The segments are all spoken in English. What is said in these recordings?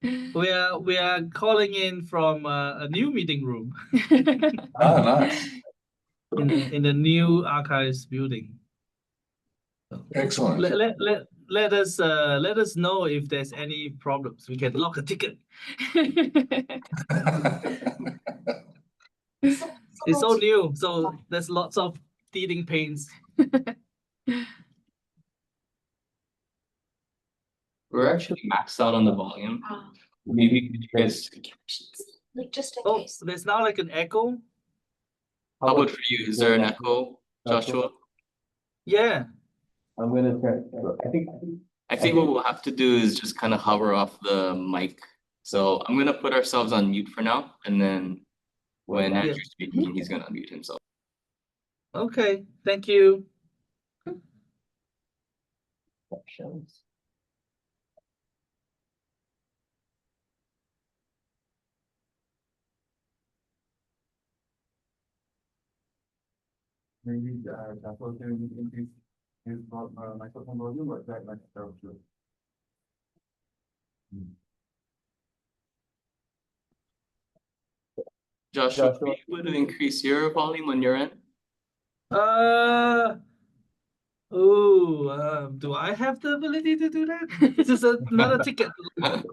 We are calling in from a new meeting room Oh, nice. in the new archives building. So Excellent. let us know if there's any problems. We can lock a ticket. It's so new, so there's lots of teething pains. We're actually maxed out on the volume. Maybe you guys. Like just in Oh, case. there's now like an echo. How about for you? Is there an echo, Joshua? Yeah. I'm gonna try. I think what we'll have to do is just kind of hover off the mic. So I'm gonna put ourselves on mute for now, and then when Yeah. Andrew's speaking, he's gonna unmute himself. Okay. Thank you. Maybe Joshua can increase his microphone volume or that microphone. Joshua, are you able to increase your volume on your end? Do I have the ability to do that? This is another ticket. I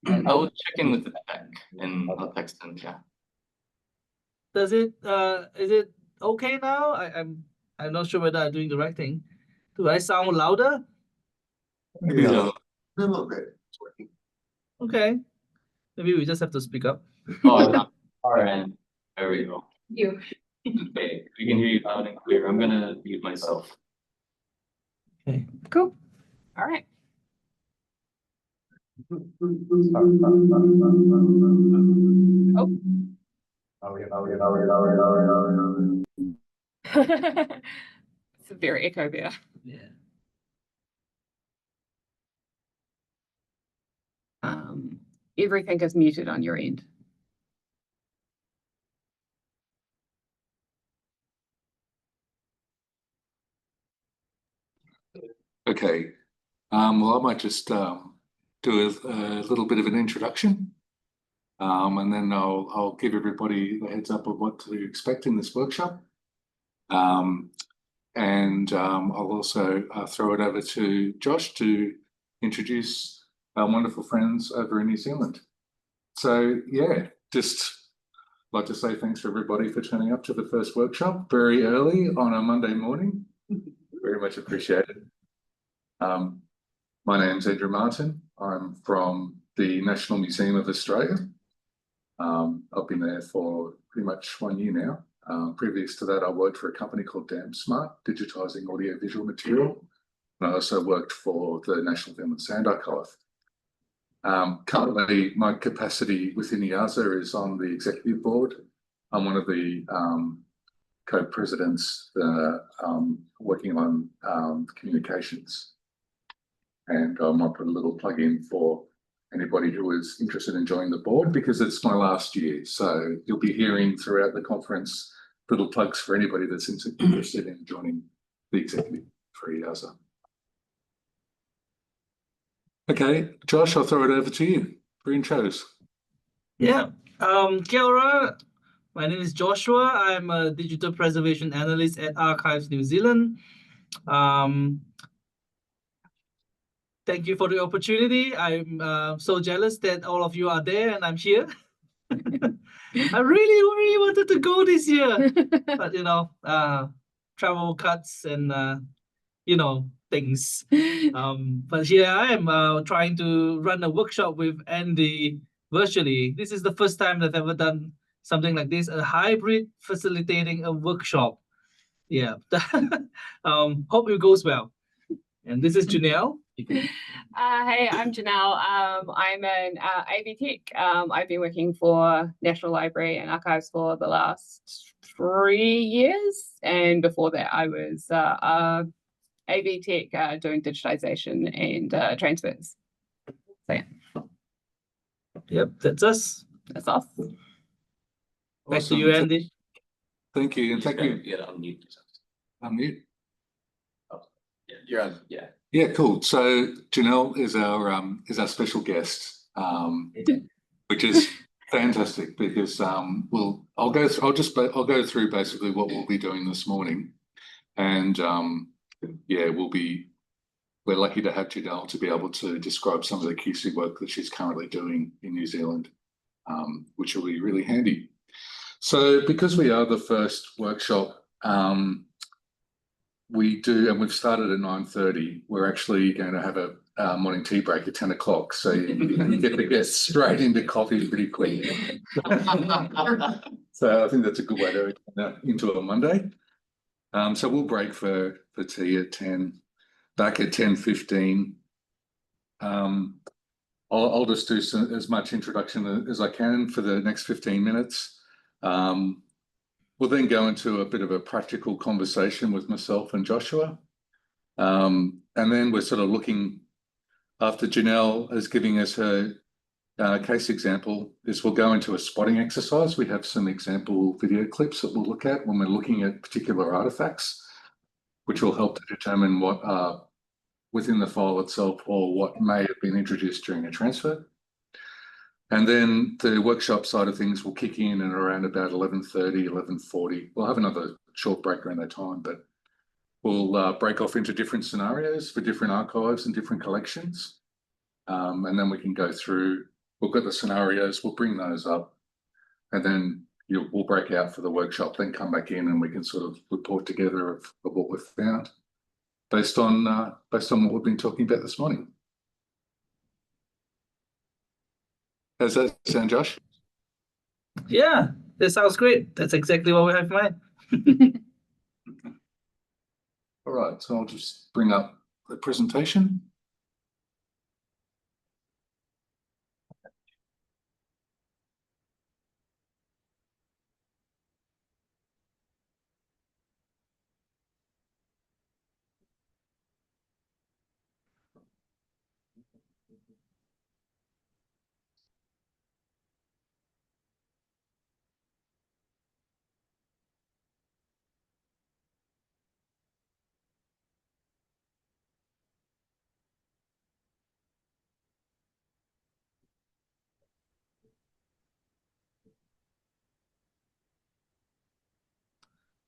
will check in with the tech and I'll text him. Yeah. Is it okay now? I'm not sure whether I'm doing the right thing. Do I sound louder? Yeah, a little bit. Okay. Maybe we just have to speak up. Oh, it's not our end. There we go. You. Okay, we can hear you loud and clear. I'm gonna mute myself. Okay. Cool. All right. It's a very echo there. Yeah. Everything is muted on your end. Okay. Well, I might just do a little bit of an introduction, and then I'll give everybody a heads up of what to expect in this workshop. And I'll also throw it over to Josh to introduce our wonderful friends over in New Zealand. So yeah, just like to say thanks to everybody for turning up to the first workshop very early on a Monday morning. Very much appreciated. My name's Andrew Martin. I'm from the National Museum of Australia. I've been there for pretty much 1 year now. Previous to that, I worked for a company called Smart, digitising audiovisual material. And I also worked for the National Film and Sound Archive. Currently, my capacity within the IASA is on the executive board. I'm one of the co-presidents working on communications. And I might put a little plug in for anybody who is interested in joining the board because it's my last year. So you'll be hearing throughout the conference little plugs for anybody that's interested in joining the executive for IASA. Okay, Josh, I'll throw it over to you for intros. Yeah. Kia ora. My name is Joshua. I'm a digital preservation analyst at Archives New Zealand. Thank you for the opportunity. I'm so jealous that all of you are there and I'm here. I really wanted to go this year, but travel cuts and things. But here I am trying to run a workshop with Andy virtually. This is the first time that I've ever done something like this, a hybrid facilitating a workshop. Yeah. Hope it goes well. And this is Janelle. Hey, I'm Janelle. I'm an AV Tech. I've been working for National Library and Archives for the last 3 years. And before that, I was AV Tech doing digitisation and transfers. So yeah. Yep, that's us. That's us. Back to you, Andy. Thank you, and thank you. Yeah, unmute. Unmute. Oh, yeah, you're on. Yeah. Yeah, cool. So Janelle is our special guest, which is fantastic because I'll go through basically what we'll be doing this morning, and yeah, we're lucky to have Janelle to be able to describe some of the QC work that she's currently doing in New Zealand, which will be really handy. So because we are the first workshop, we've started at 9:30. We're actually going to have a morning tea break at 10 o'clock. So you get to get straight into coffee pretty quick. So I think that's a good way to into a Monday. So we'll break for tea at 10, back at 10:15. I'll just do as much introduction as I can for the next 15 minutes. We'll then go into a bit of a practical conversation with myself and Joshua. And then we're sort of looking, after Janelle is giving us her case example, we'll go into a spotting exercise. We have some example video clips that we'll look at when we're looking at particular artifacts, which will help to determine what are within the file itself or what may have been introduced during a transfer. And then the workshop side of things will kick in and around about 11:30, 11:40. We'll have another short break around that time, but we'll break off into different scenarios for different archives and different collections. And then we can go through, we've got the scenarios, we'll bring those up, and then we'll break out for the workshop, then come back in and we can sort of report together of what we've found based on what we've been talking about this morning. How's that sound, Josh? Yeah, that sounds great. That's exactly what we have in mind. All right, so I'll just bring up the presentation.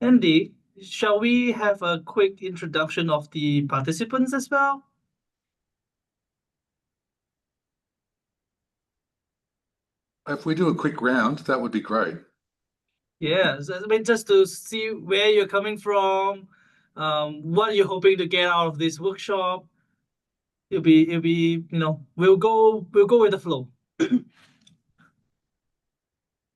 Andy, shall we have a quick introduction of the participants as well? If we do a quick round, that would be great. Yeah, so, I mean, just to see where you're coming from, what you're hoping to get out of this workshop. It'll be, we'll go with the flow.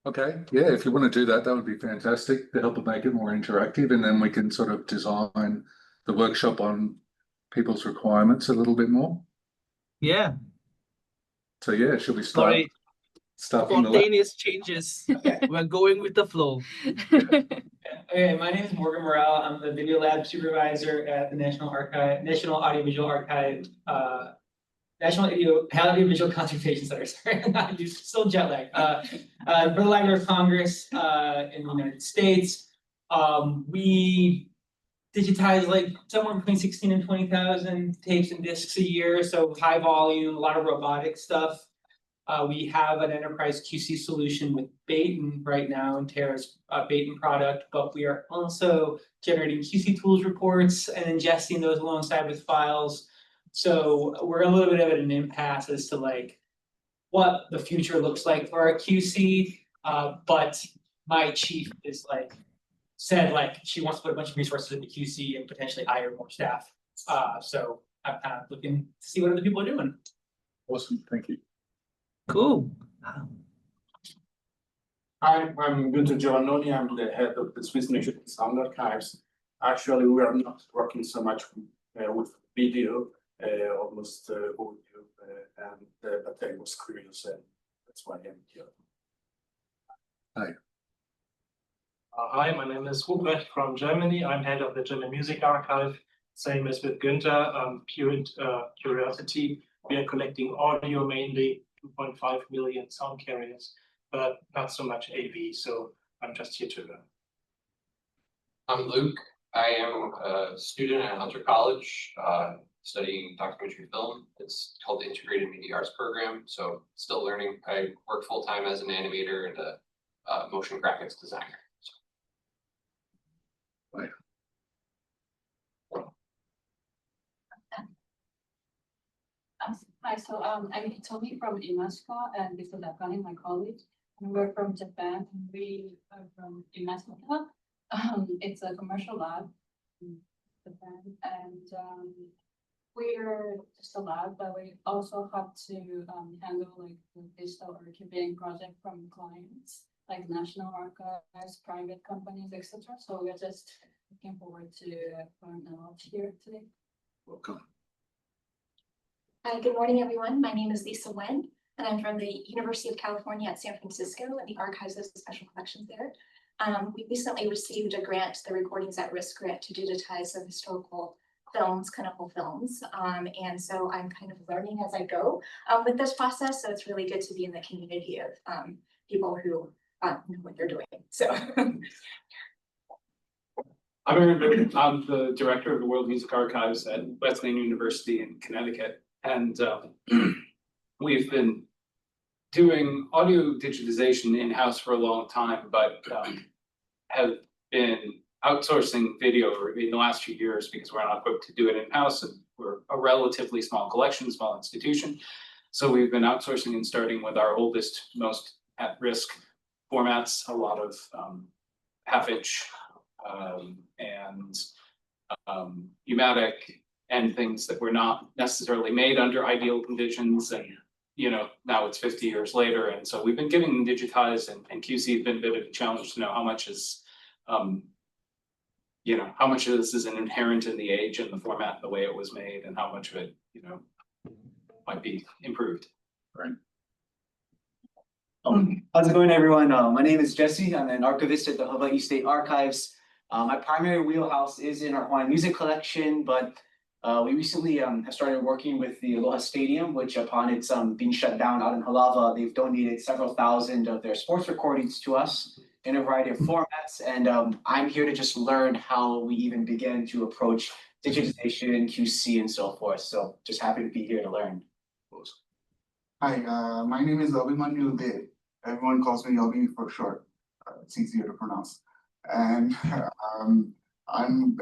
Okay, yeah, if you want to do that, that would be fantastic to help it make it more interactive, and then we can sort of design the workshop on people's requirements a little bit more. Yeah. So yeah, should we start? Sorry, Start from the left. spontaneous changes. We're going with the flow. Okay, my name is Morgan Morrell. I'm the video lab supervisor at the National Audiovisual Archive, National Audiovisual Conservation Center. Sorry, I'm still jet lagged. For the Library of Congress in the United States, we digitize like somewhere between 16 and 20,000 tapes and discs a year, so high volume, a lot of robotic stuff. We have an enterprise QC solution with Baton right now, and Tara's Baton product, but we are also generating QC tools reports and ingesting those alongside with files. So we're a little bit of at an impasse as to like what the future looks like for our QC. But my chief is said she wants to put a bunch of resources into QC and potentially hire more staff. So I'm kind of looking to see what other people are doing. Awesome, thank you. Cool. Hi, I'm Günther Giovannoni. I'm the head of the Swiss National Sound Archives. Actually, we are not working so much with video, almost audio, but I was curious, and that's why I'm here. Hi. Hi, my name is Ruprecht from Germany. I'm head of the German Music Archive. Same as with Günther, curiosity. We are collecting audio mainly, 2.5 million sound carriers, but not so much AV, so I'm just here to learn. I'm Luke. I am a student at Hunter College, studying documentary film. It's called the Integrated Media Arts Program. So still learning. I work full time as an animator and a motion graphics designer. Right. Hi, so I'm Hitomi from Imasco, and this is Akane, my colleague. And we're from Japan, and we are from Imasco. It's a commercial lab in Japan, and we're just a lab, but we also have to handle like the digital archiving project from clients, like national archives, private companies, etc. So we're just looking forward to learn a lot here today. Welcome. Hi, good morning, everyone. My name is Lisa Wen, and I'm from the University of California at San Francisco and the Archives of Special Collections there. We recently received a grant, the Recordings at Risk grant, to digitize some historical films, clinical films. And so I'm kind of learning as I go with this process. So it's really good to be in the community of people who know what they're doing. So. I'm Aaron Britton. I'm the director of the World Music Archives at Wesleyan University in Connecticut. And we've been doing audio digitization in-house for a long time, but have been outsourcing video in the last few years because we're not equipped to do it in-house, and we're a relatively small collection, small institution. So we've been outsourcing and starting with our oldest, most at-risk formats, a lot of half-inch and pneumatic, and things that were not necessarily made under ideal conditions. And, you know, now it's 50 years later. And so we've been getting them digitized, and QC has been a bit of a challenge to know how much is, you know, how much of this is inherent in the age and the format, the way it was made, and how much of it, you know, might be improved. Right. How's it going, everyone? My name is Jesse. I'm an archivist at the Hawaii State Archives. My primary wheelhouse is in our Hawaiian music collection, but we recently have started working with the Aloha Stadium, which upon its being shut down out in Halava, they've donated several thousand of their sports recordings to us in a variety of formats. And I'm here to just learn how we even begin to approach digitization, QC, and so forth. So just happy to be here to learn. Hi, my name is Abhimanyu Dev. Everyone calls me Abhi for short. It's easier to pronounce. And I'm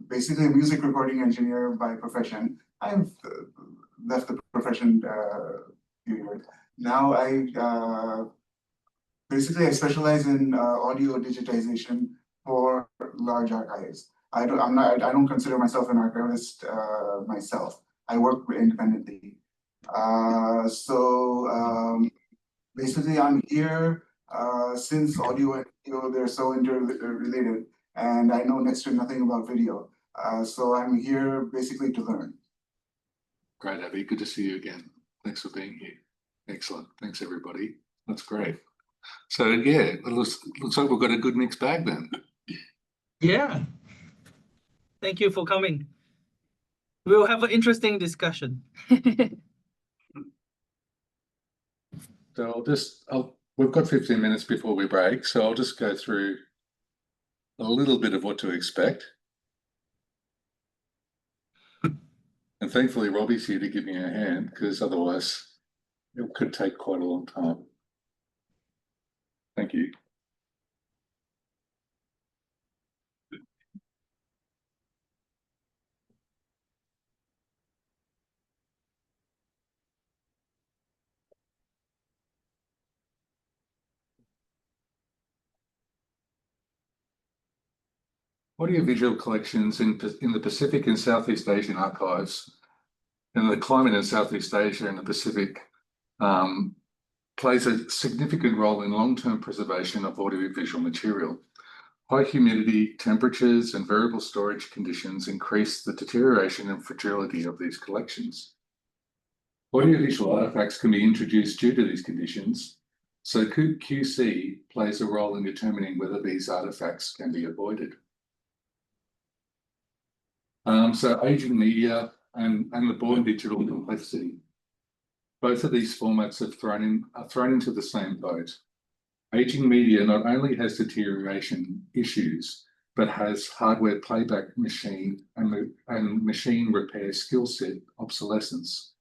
basically a music recording engineer by profession. I've left the profession few years. Now I specialize in audio digitization for large archives. I don't consider myself an archivist myself. I work independently. Basically I'm here since audio and video, they're so interrelated, and I know next to nothing about video. So I'm here basically to learn. Great, Abby. Good to see you again. Thanks for being here. Excellent. Thanks, everybody. That's great. So yeah, it looks like we've got a good mixed bag then. Yeah. Thank you for coming. We'll have an interesting discussion. So we've got 15 minutes before we break, so I'll just go through a little bit of what to expect. And thankfully, Robbie's here to give me a hand, because otherwise it could take quite a long time. Thank you. Audiovisual collections in the Pacific and Southeast Asian archives, and the climate in Southeast Asia and the Pacific plays a significant role in long-term preservation of audiovisual material. High humidity, temperatures, and variable storage conditions increase the deterioration and fragility of these collections. Audiovisual artifacts can be introduced due to these conditions, so QC plays a role in determining whether these artifacts can be avoided. So aging media and the born digital complexity. Both of these formats are thrown into the same boat. Aging media not only has deterioration issues, but has hardware playback machine and machine repair skill set obsolescence.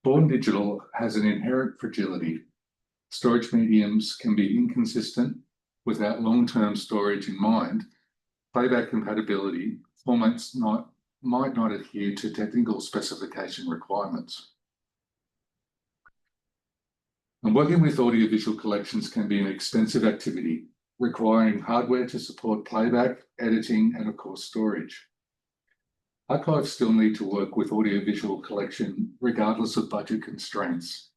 Born digital has an inherent fragility. Storage mediums can be inconsistent without long-term storage in mind. Playback compatibility formats might not adhere to technical specification requirements. And working with audiovisual collections can be an expensive activity, requiring hardware to support playback, editing, and of course, storage. Archives still need to work with audiovisual collection regardless of budget constraints.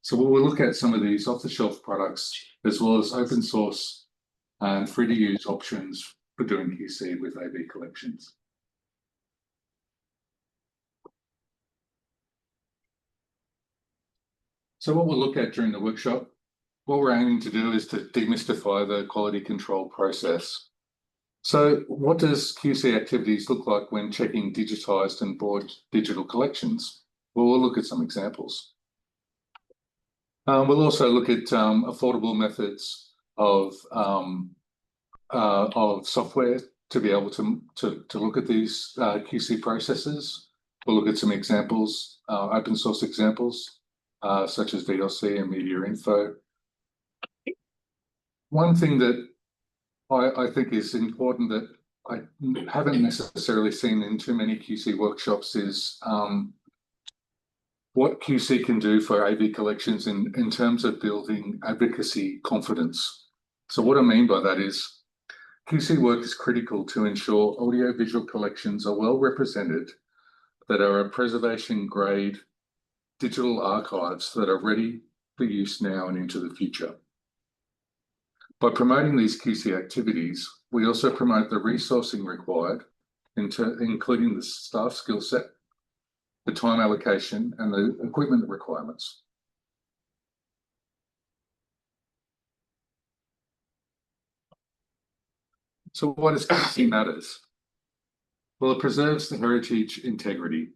So we'll look at some of these off-the-shelf products, as well as open source and free-to-use options for doing QC with AV collections. So what we'll look at during the workshop, what we're aiming to do is to demystify the quality control process. So what does QC activities look like when checking digitised and bought digital collections? Well, we'll look at some examples. We'll also look at affordable methods of software to be able to look at these QC processes. We'll look at some examples, open source examples, such as VLC and Media Info. One thing that I think is important that I haven't necessarily seen in too many QC workshops is what QC can do for AV collections in terms of building advocacy confidence. So what I mean by that is QC work is critical to ensure audiovisual collections are well represented, that are preservation grade digital archives that are ready for use now and into the future. By promoting these QC activities, we also promote the resourcing required, including the staff skill set, the time allocation, and the equipment requirements. So why does QC matters? Well, it preserves the heritage integrity.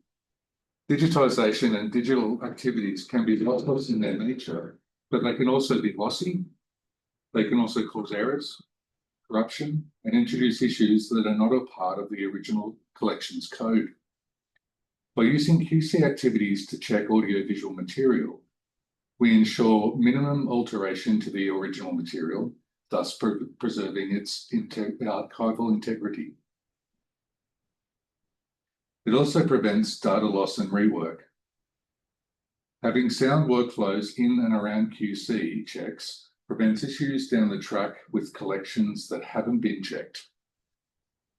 Digitisation and digital activities can be lossless in their nature, but they can also be lossy. They can also cause errors, corruption, and introduce issues that are not a part of the original collections code. By using QC activities to check audiovisual material, we ensure minimum alteration to the original material, thus preserving its archival integrity. It also prevents data loss and rework. Having sound workflows in and around QC checks prevents issues down the track with collections that haven't been checked.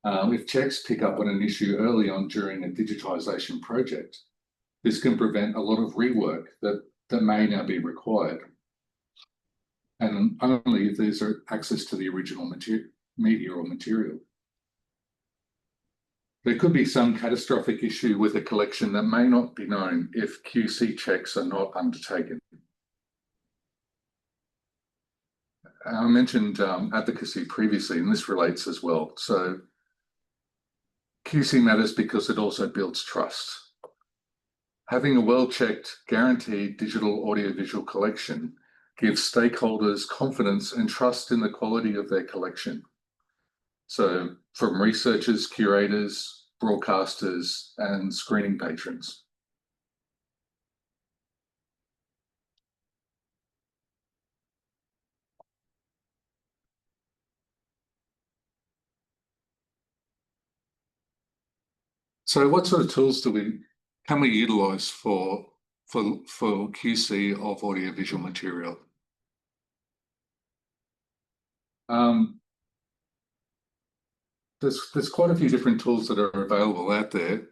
If checks pick up on an issue early on during a digitisation project, this can prevent a lot of rework that may now be required, and only if there's access to the original media or material. There could be some catastrophic issue with a collection that may not be known if QC checks are not undertaken. I mentioned advocacy previously, and this relates as well. So QC matters because it also builds trust. Having a well-checked, guaranteed digital audiovisual collection gives stakeholders confidence and trust in the quality of their collection. So from researchers, curators, broadcasters, and screening patrons. So what sort of tools can we utilize for QC of audiovisual material? There's quite a few different tools that are available out there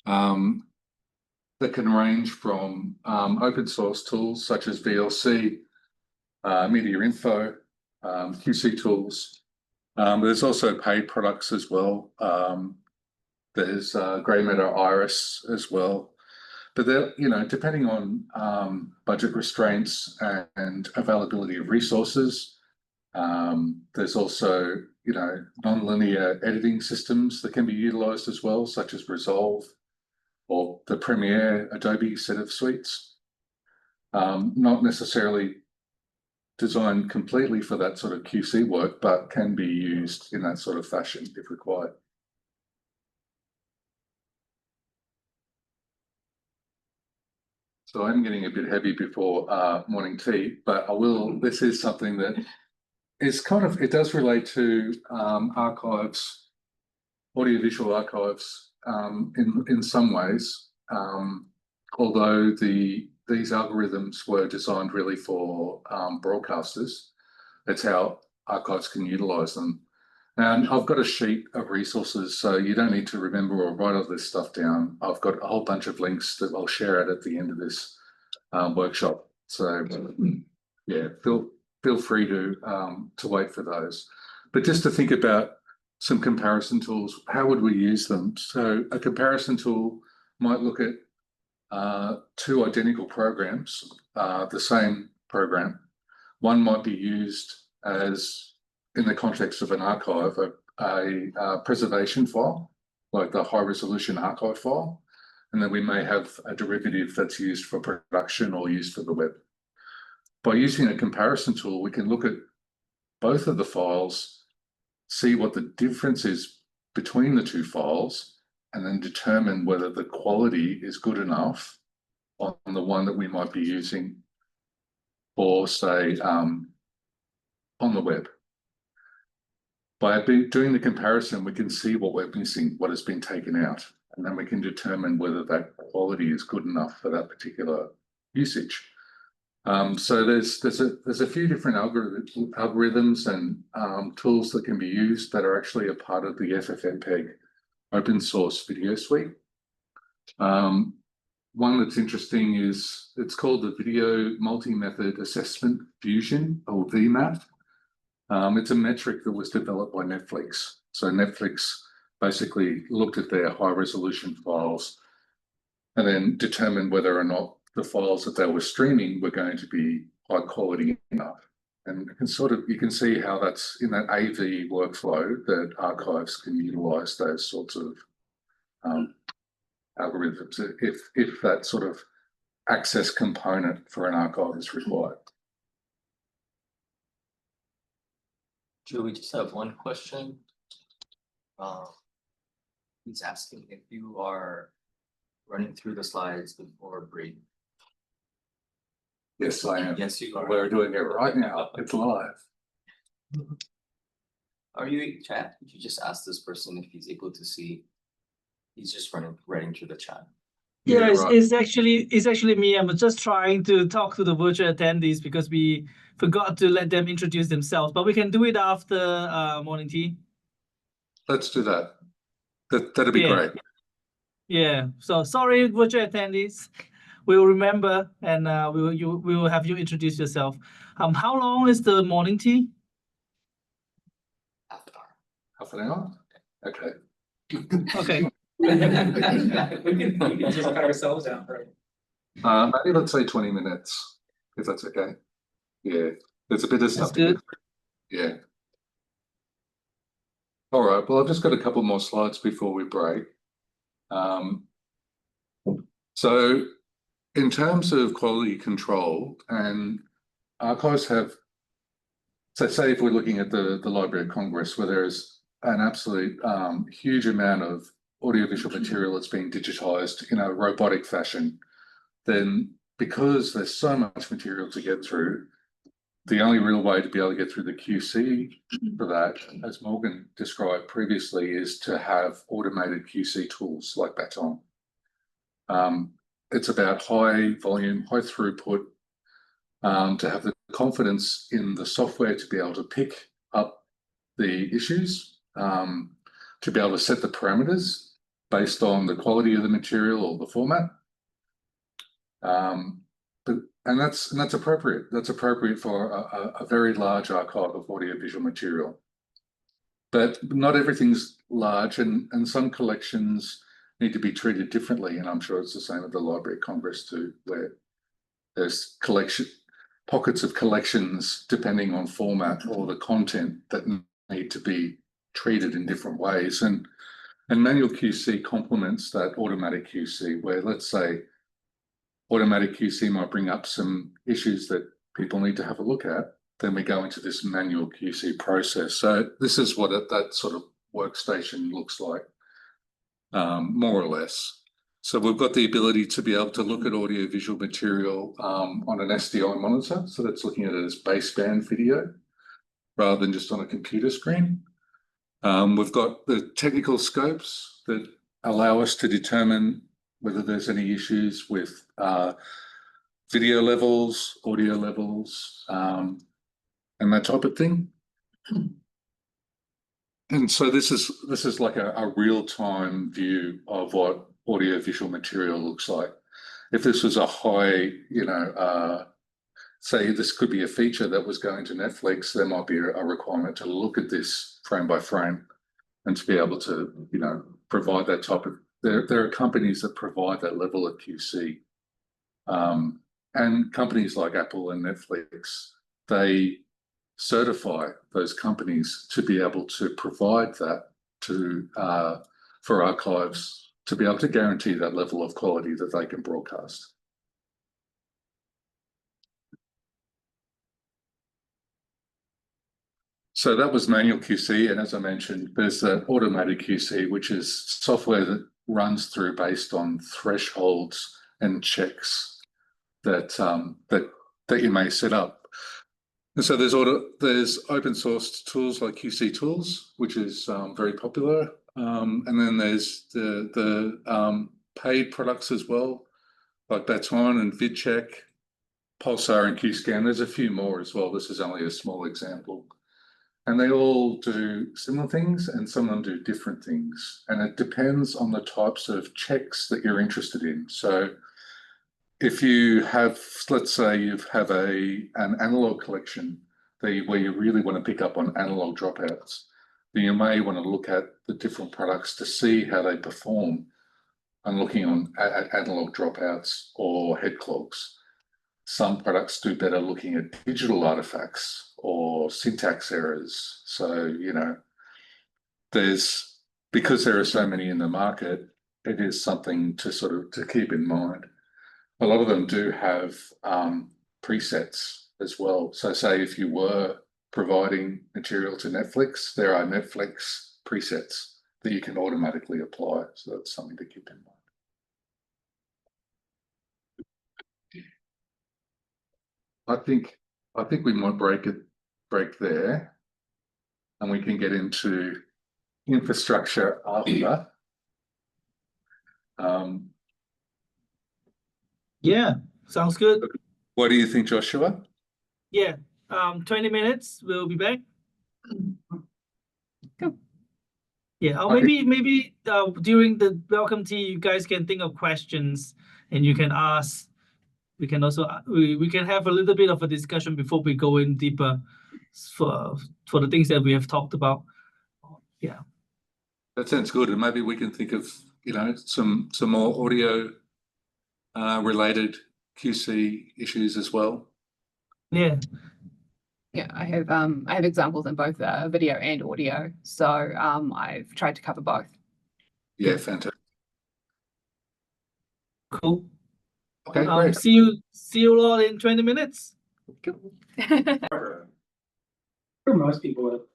that can range from open source tools such as VLC, Media Info, QC tools. There's also paid products as well. There's Grey Matter Iris as well. But they're, depending on budget restraints and availability of resources, there's also, non-linear editing systems that can be utilized as well, such as Resolve or the Premiere Adobe set of suites. Not necessarily designed completely for that sort of QC work, but can be used in that sort of fashion if required. So I'm getting a bit heavy before morning tea, but I will, this is something that is kind of, it does relate to archives, audiovisual archives in some ways, although these algorithms were designed really for broadcasters. That's how archives can utilize them. And I've got a sheet of resources, so you don't need to remember or write all this stuff down. I've got a whole bunch of links that I'll share out at the end of this workshop. So yeah, feel free to wait for those. But just to think about some comparison tools, how would we use them? So a comparison tool might look at two identical programs, the same program. One might be used as, in the context of an archive, a preservation file, like the high resolution archive file. And then we may have a derivative that's used for production or used for the web. By using a comparison tool, we can look at both of the files, see what the difference is between the two files, and then determine whether the quality is good enough on the one that we might be using for, say, on the web. By doing the comparison, we can see what we're missing, what has been taken out, and then we can determine whether that quality is good enough for that particular usage. So there's a few different algorithms and tools that can be used that are actually a part of the FFmpeg open source video suite. One that's interesting is, it's called the Video Multi-Method Assessment Fusion, or VMAT. It's a metric that was developed by Netflix. So Netflix basically looked at their high resolution files and then determined whether or not the files that they were streaming were going to be high quality enough. And you can see how that's in that AV workflow that archives can utilize those sorts of algorithms if that sort of access component for an archive is required. Joe, we just have one question. He's asking if you are running through the slides before break. Yes, I am. Yes, you are. We're doing it right now. It's live. Are you, chat? Could you just ask this person if he's able to see? He's just writing through the chat. Yeah, right. it's actually me. I'm just trying to talk to the virtual attendees because we forgot to let them introduce themselves. But we can do it after morning tea. Let's do that. That'd be great. Yeah. So sorry, virtual attendees. We will remember, and we will have you introduce yourself. How long is the morning tea? Half an hour? Okay. Okay. We can just cut ourselves out, right? Maybe let's say 20 minutes, if that's okay. Yeah, there's a bit of stuff to get through. Yeah. All right, well, I've just got a couple more slides before we break. So in terms of quality control, and archives have, so say if we're looking at the Library of Congress, where there's an absolute huge amount of audiovisual material that's being digitized in a robotic fashion, then because there's so much material to get through, the only real way to be able to get through the QC for that, as Morgan described previously, is to have automated QC tools like Baton. It's about high volume, high throughput, to have the confidence in the software to be able to pick up the issues, to be able to set the parameters based on the quality of the material or the format. And that's appropriate. That's appropriate for a very large archive of audiovisual material. But not everything's large, and some collections need to be treated differently. And I'm sure it's the same at the Library of Congress too, where there's pockets of collections depending on format or the content that need to be treated in different ways. And manual QC complements that automatic QC, where let's say automatic QC might bring up some issues that people need to have a look at. then we go into this manual QC process. So this is what that sort of workstation looks like, more or less. So we've got the ability to be able to look at audiovisual material on an SDI monitor. So that's looking at it as baseband video rather than just on a computer screen. We've got the technical scopes that allow us to determine whether there's any issues with video levels, audio levels, and that type of thing. And so this is like a real-time view of what audiovisual material looks like. If this was a high, say this could be a feature that was going to Netflix, there might be a requirement to look at this frame by frame and to be able to, provide that type of, there are companies that provide that level of QC. And companies like Apple and Netflix, they certify those companies to be able to provide that to for archives to be able to guarantee that level of quality that they can broadcast. So that was manual QC, and as I mentioned, there's the automated QC, which is software that runs through based on thresholds and checks that that you may set up. And so there's open source tools like QC Tools, which is very popular, and then there's the paid products as well, like Baton and VidCheck, Pulsar and QScan. There's a few more as well. This is only a small example. And they all do similar things and some of them do different things. And it depends on the types of checks that you're interested in. So if you have, let's say you have an analog collection where you really want to pick up on analog dropouts, then you may want to look at the different products to see how they perform and looking on at analog dropouts or head clogs. Some products do better looking at digital artifacts or syntax errors. So, because there are so many in the market, it is something to keep in mind. A lot of them do have presets as well. So say if you were providing material to Netflix, there are Netflix presets that you can automatically apply. So that's something to keep in mind. I think we might break there, and we can get into infrastructure after. Yeah, sounds good. What do you think, Joshua? Yeah, 20 minutes. We'll be back. Cool. Yeah, or maybe during the welcome tea, you guys can think of questions and you can ask. We can also we can have a little bit of a discussion before we go in deeper for the things that we have talked about. Yeah, that sounds good, and maybe we can think of some more audio related QC issues as well. Yeah. Yeah, I have examples in both video and audio, so I've tried to cover both. Yeah, fantastic. Cool. Okay, great. See you all in 20 minutes. Cool. For most people.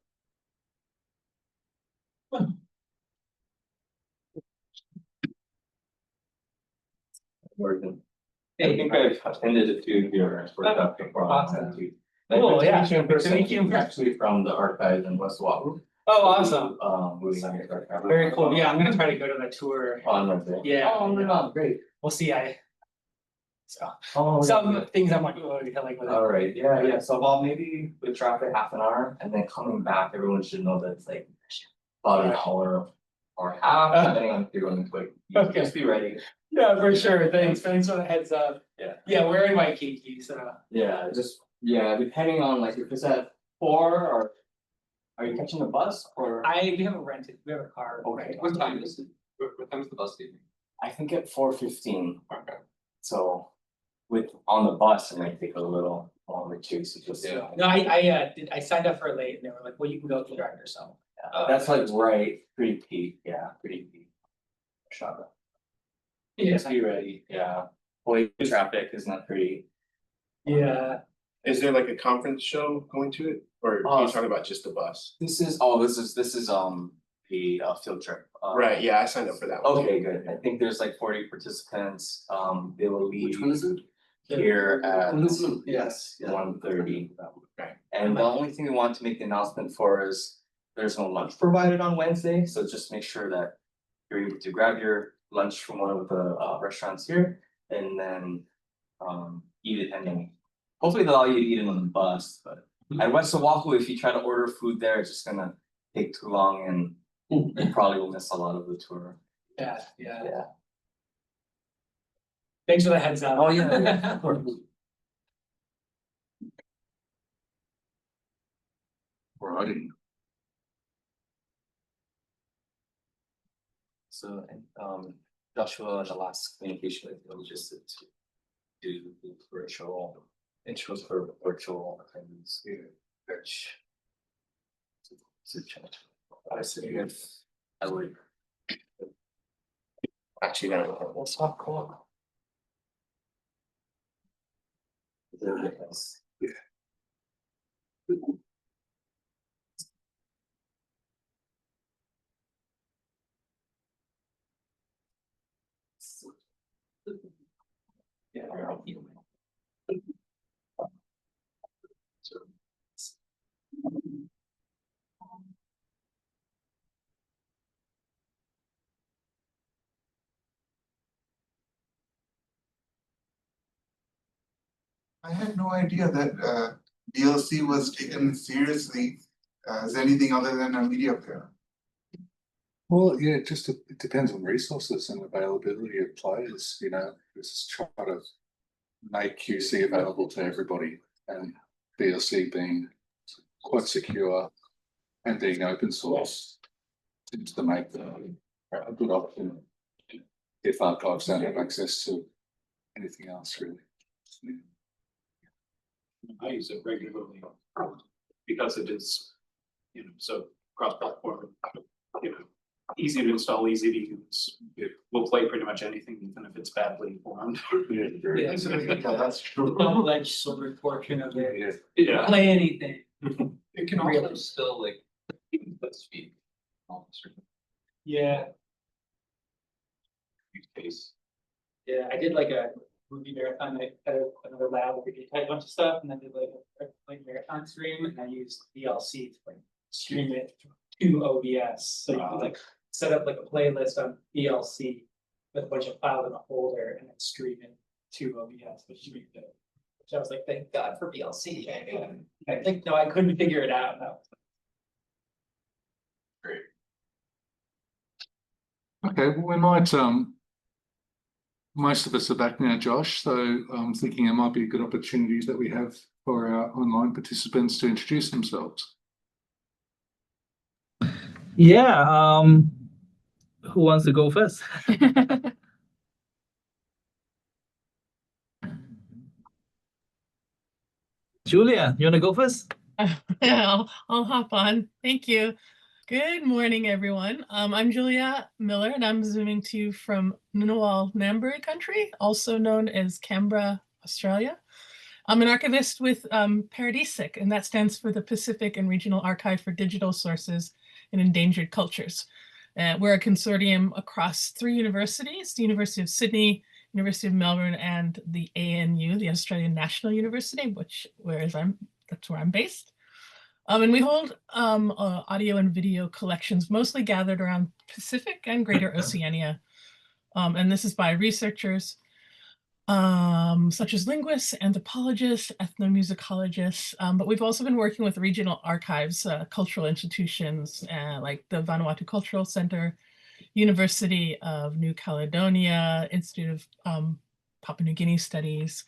Morgan. I think I've attended a few of your workshops before. Awesome. Cool, yeah. In person, Thank you. actually from the archives in West Wahoo. Oh, awesome. Moving on your archive. Very cool. Yeah, I'm gonna try to go to that tour. On Wednesday. Yeah. Oh, right on, great. We'll see. Oh, Some things I'm like, oh, like with it. all right, yeah, so well, maybe with traffic half an hour and then coming back, everyone should know that it's like about an hour or half, depending on if you're going quick. Okay. Just be ready. Yeah, for sure. Thanks for the heads up. Yeah. Yeah, we're in Waikiki, so. Yeah, depending on like if it's at 4 or are you catching a bus or? We have a car. Okay. What time is it? What time is the bus leaving? I think at 4:15. Okay. So on the bus, it might take a little longer too, so just. Yeah. No, I signed up for it late and they were like, well, you can go if you drive yourself. That's like pretty peak, yeah, pretty peak. Shut up. Yeah. Just be ready, yeah. Boy, traffic is not pretty. Yeah. Is there like a conference show going to it, or are you talking about just the bus? This is the field trip. Right, yeah, I signed up for that one. Okay, good. I think there's like 40 participants. They will leave Which one is it? here at Yes. 1:30. Right. And the only thing we want to make the announcement for is there's no lunch provided on Wednesday, so just make sure that you're able to grab your lunch from one of the restaurants here and then eat it, and then hopefully they'll allow you to eat it on the bus. But at West Oahu, if you try to order food there, it's just gonna take too long and you probably will miss a lot of the tour. Yeah. Yeah. Thanks for the heads up. Oh, yeah, of course. Alrighty. So, Joshua, the last communication with you, just to do the virtual intros for virtual attendees. Which to check. I see if I would actually gonna look at this call. Yes. Yeah. I had no idea that DLC was taken seriously as anything other than a media player. Well, yeah, it depends on resources and availability of players, you know, just try to make QC available to everybody, and DLC being quite secure and being open source seems to make a good option if archives don't have access to anything else, really. I use it regularly because it is, so cross-platform, easy to install, easy to use. It will play pretty much anything, even if it's badly formed. Yeah, that's true. The double-edged sword portion of it. Yeah. Play anything. It can also still like, let's speak. Yeah, Case. yeah, I did like a movie marathon. I had another lab where we type a bunch of stuff, and then did like marathon stream, and I used VLC to like stream it to OBS. So you could like set up like a playlist on VLC with a bunch of files in a folder, and then stream it to OBS, which you could do. Which I was like, thank God for VLC. I think no, I couldn't figure it out. No. Great. Okay, well, we might most of us are back now, Josh, so I'm thinking it might be a good opportunity that we have for our online participants to introduce themselves. Yeah, who wants to go first? Julia, you want to go first? I'll hop on. Thank you. Good morning, everyone. I'm Julia Miller, and I'm zooming to you from Ngunnawal Ngambri country, also known as Canberra, Australia. I'm an archivist with Paradisic, and that stands for the Pacific and Regional Archive for Digital Sources in Endangered Cultures. We're a consortium across 3 universities, the University of Sydney, University of Melbourne, and the ANU, the Australian National University, that's where I'm based. And we hold audio and video collections, mostly gathered around Pacific and Greater Oceania. And this is by researchers such as linguists, anthropologists, ethnomusicologists, but we've also been working with regional archives, cultural institutions, like the Vanuatu Cultural Center, University of New Caledonia, Institute of Papua New Guinea Studies.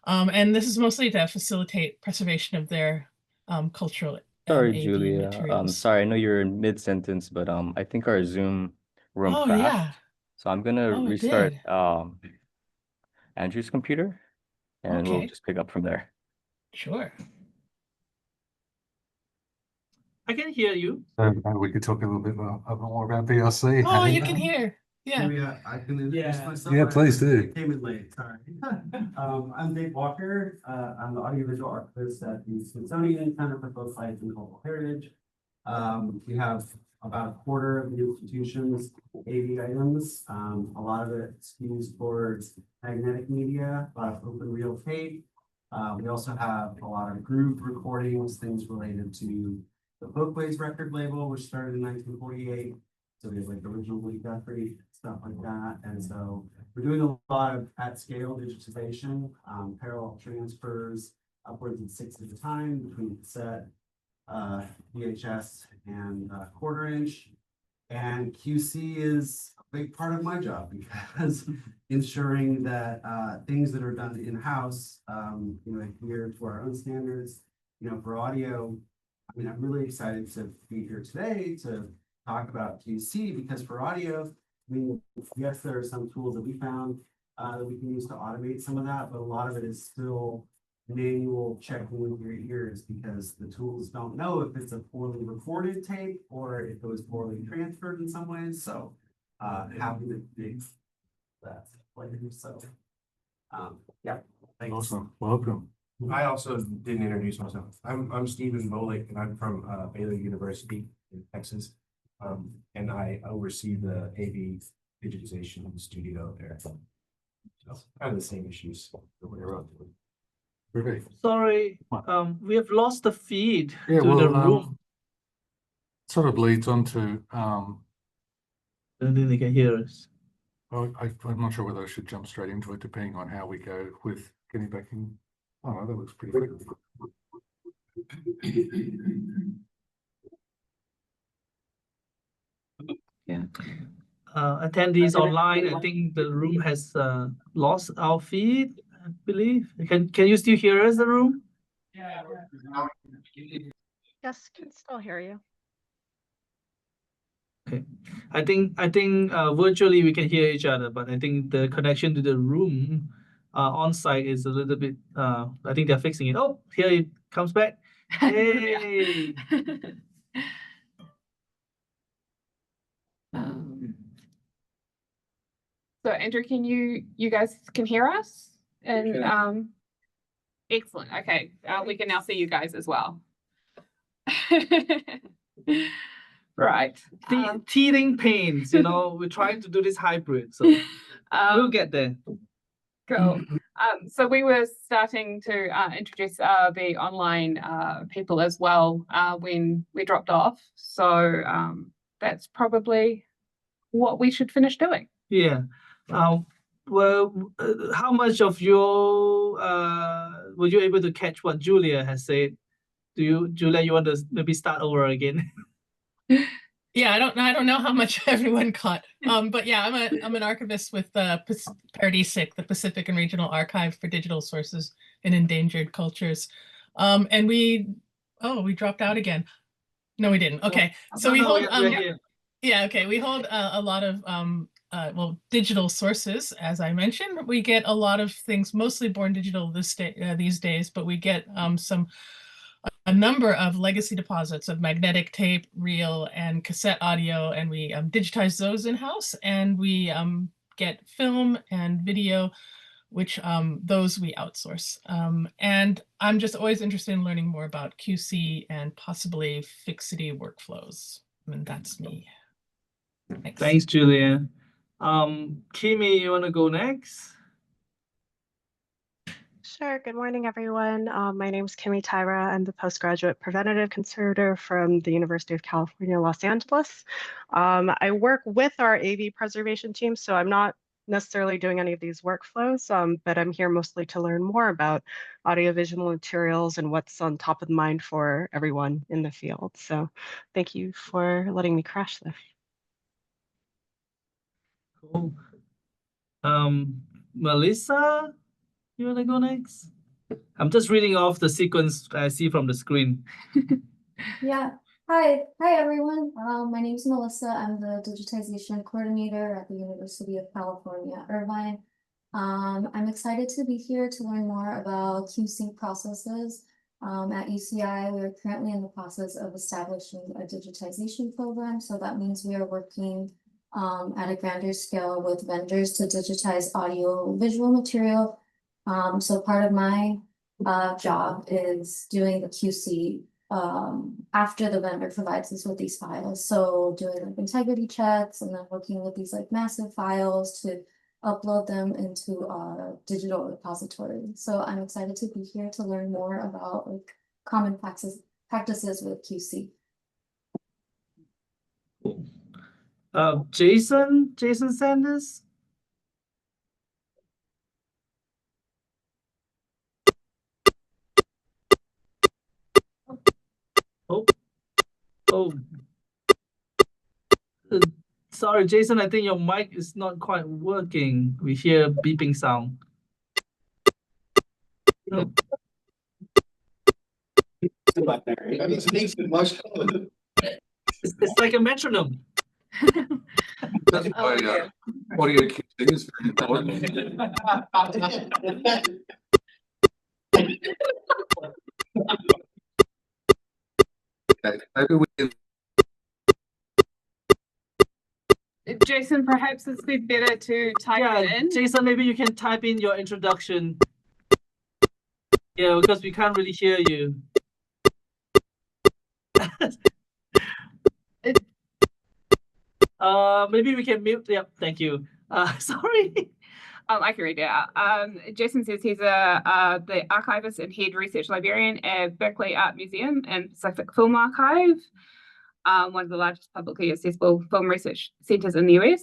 And this is mostly to facilitate preservation of their cultural Sorry, AV Julia. materials. Sorry, I know you're in mid-sentence, but I think our Zoom room Oh, crashed. yeah. So I'm gonna Oh, it restart did. Andrew's computer, and we'll Okay. just pick up from there. Sure. I can hear you. So maybe we could talk a little bit more about VLC. Oh, you can hear. Yeah. Maybe I can introduce Yeah. myself. Yeah, please do. I came in late, sorry. I'm Dave Walker. I'm the audiovisual archivist at the Smithsonian Center for Both Sides and Cultural Heritage. We have about a quarter of the institution's AV items. A lot of it skews towards magnetic media, a lot of open reel tape. We also have a lot of groove recordings, things related to the Bookways record label, which started in 1948. So we have like original Lee Guthrie, stuff like that. And so we're doing a lot of at scale digitization, parallel transfers, upwards of 6 at a time between cassette, VHS, and quarter inch. And QC is a big part of my job because ensuring that things that are done in-house, adhere to our own standards. For audio, I mean, I'm really excited to be here today to talk about QC because for audio, I mean, yes, there are some tools that we found that we can use to automate some of that, but a lot of it is still manual checking with your ears because the tools don't know if it's a poorly recorded tape or if it was poorly transferred in some ways. So happy to fix that later. So yeah, thanks. Awesome. Welcome. I also didn't introduce myself. I'm Stephen Bolick and I'm from Baylor University in Texas. And I oversee the AV digitization studio there. So kind of the same issues that we're up to. Perfect. Sorry, we have lost the feed Yeah, to the room. sort of leads on to I don't think they can hear us. I'm not sure whether I should jump straight into it, depending on how we go with getting back in. Oh, no, that looks pretty good. Yeah. Attendees online, I think the room has lost our feed, I believe. Can you still hear us, the room? Yeah. Yes, can still hear you. Okay. I think virtually we can hear each other, but I think the connection to the room on site is a little bit I think they're fixing it. Oh, here it comes back. Hey. So Andrew, you guys can hear us? And excellent. Okay. We can now see you guys as well. Right. Teething pains, we're trying to do this hybrid, so we'll get there. Cool. So we were starting to introduce the online people as well when we dropped off. So that's probably what we should finish doing. Yeah. Well, how much of your were you able to catch what Julia has said? Julia, you want to maybe start over again? Yeah, I don't know how much everyone caught. But yeah, I'm an archivist with PARDISIC, the Pacific and Regional Archive for Digital Sources in Endangered Cultures. And we dropped out again. No, we didn't. Okay. So we hold we hold a lot of digital sources, as I mentioned. We get a lot of things mostly born digital these days, but we get a number of legacy deposits of magnetic tape, reel, and cassette audio, and we digitize those in-house, and we get film and video, which those we outsource. And I'm just always interested in learning more about QC and possibly fixity workflows. And that's me. Thanks, Julia. Kimi, you want to go next? Sure. Good morning, everyone. My name is Kimi Tyra. I'm the postgraduate preventative conservator from the University of California, Los Angeles. I work with our AV preservation team, so I'm not necessarily doing any of these workflows, but I'm here mostly to learn more about audiovisual materials and what's on top of mind for everyone in the field. So thank you for letting me crash this. Cool. Melissa, you want to go next? I'm just reading off the sequence I see from the screen. Yeah. Hi everyone. My name is Melissa. I'm the digitization coordinator at the University of California, Irvine. I'm excited to be here to learn more about QC processes. At UCI, we are currently in the process of establishing a digitization program. So that means we are working at a grander scale with vendors to digitize audio visual material. So part of my job is doing the QC after the vendor provides us with these files. So doing like integrity checks and then working with these like massive files to upload them into our digital repository. So I'm excited to be here to learn more about like common practices with QC. Jason Sanders. Oh, sorry, Jason, I think your mic is not quite working. We hear beeping sound. No. It's like a metronome. That's why audio QC is very important. Okay, maybe we can. Jason, perhaps it's be better to type it in. Jason, maybe you can type in your introduction. Yeah, because we can't really hear you. Maybe we can mute. Yep, thank you. Sorry. I can read it out. Jason says he's the archivist and head research librarian at Berkeley Art Museum and Pacific Film Archive, one of the largest publicly accessible film research centers in the US.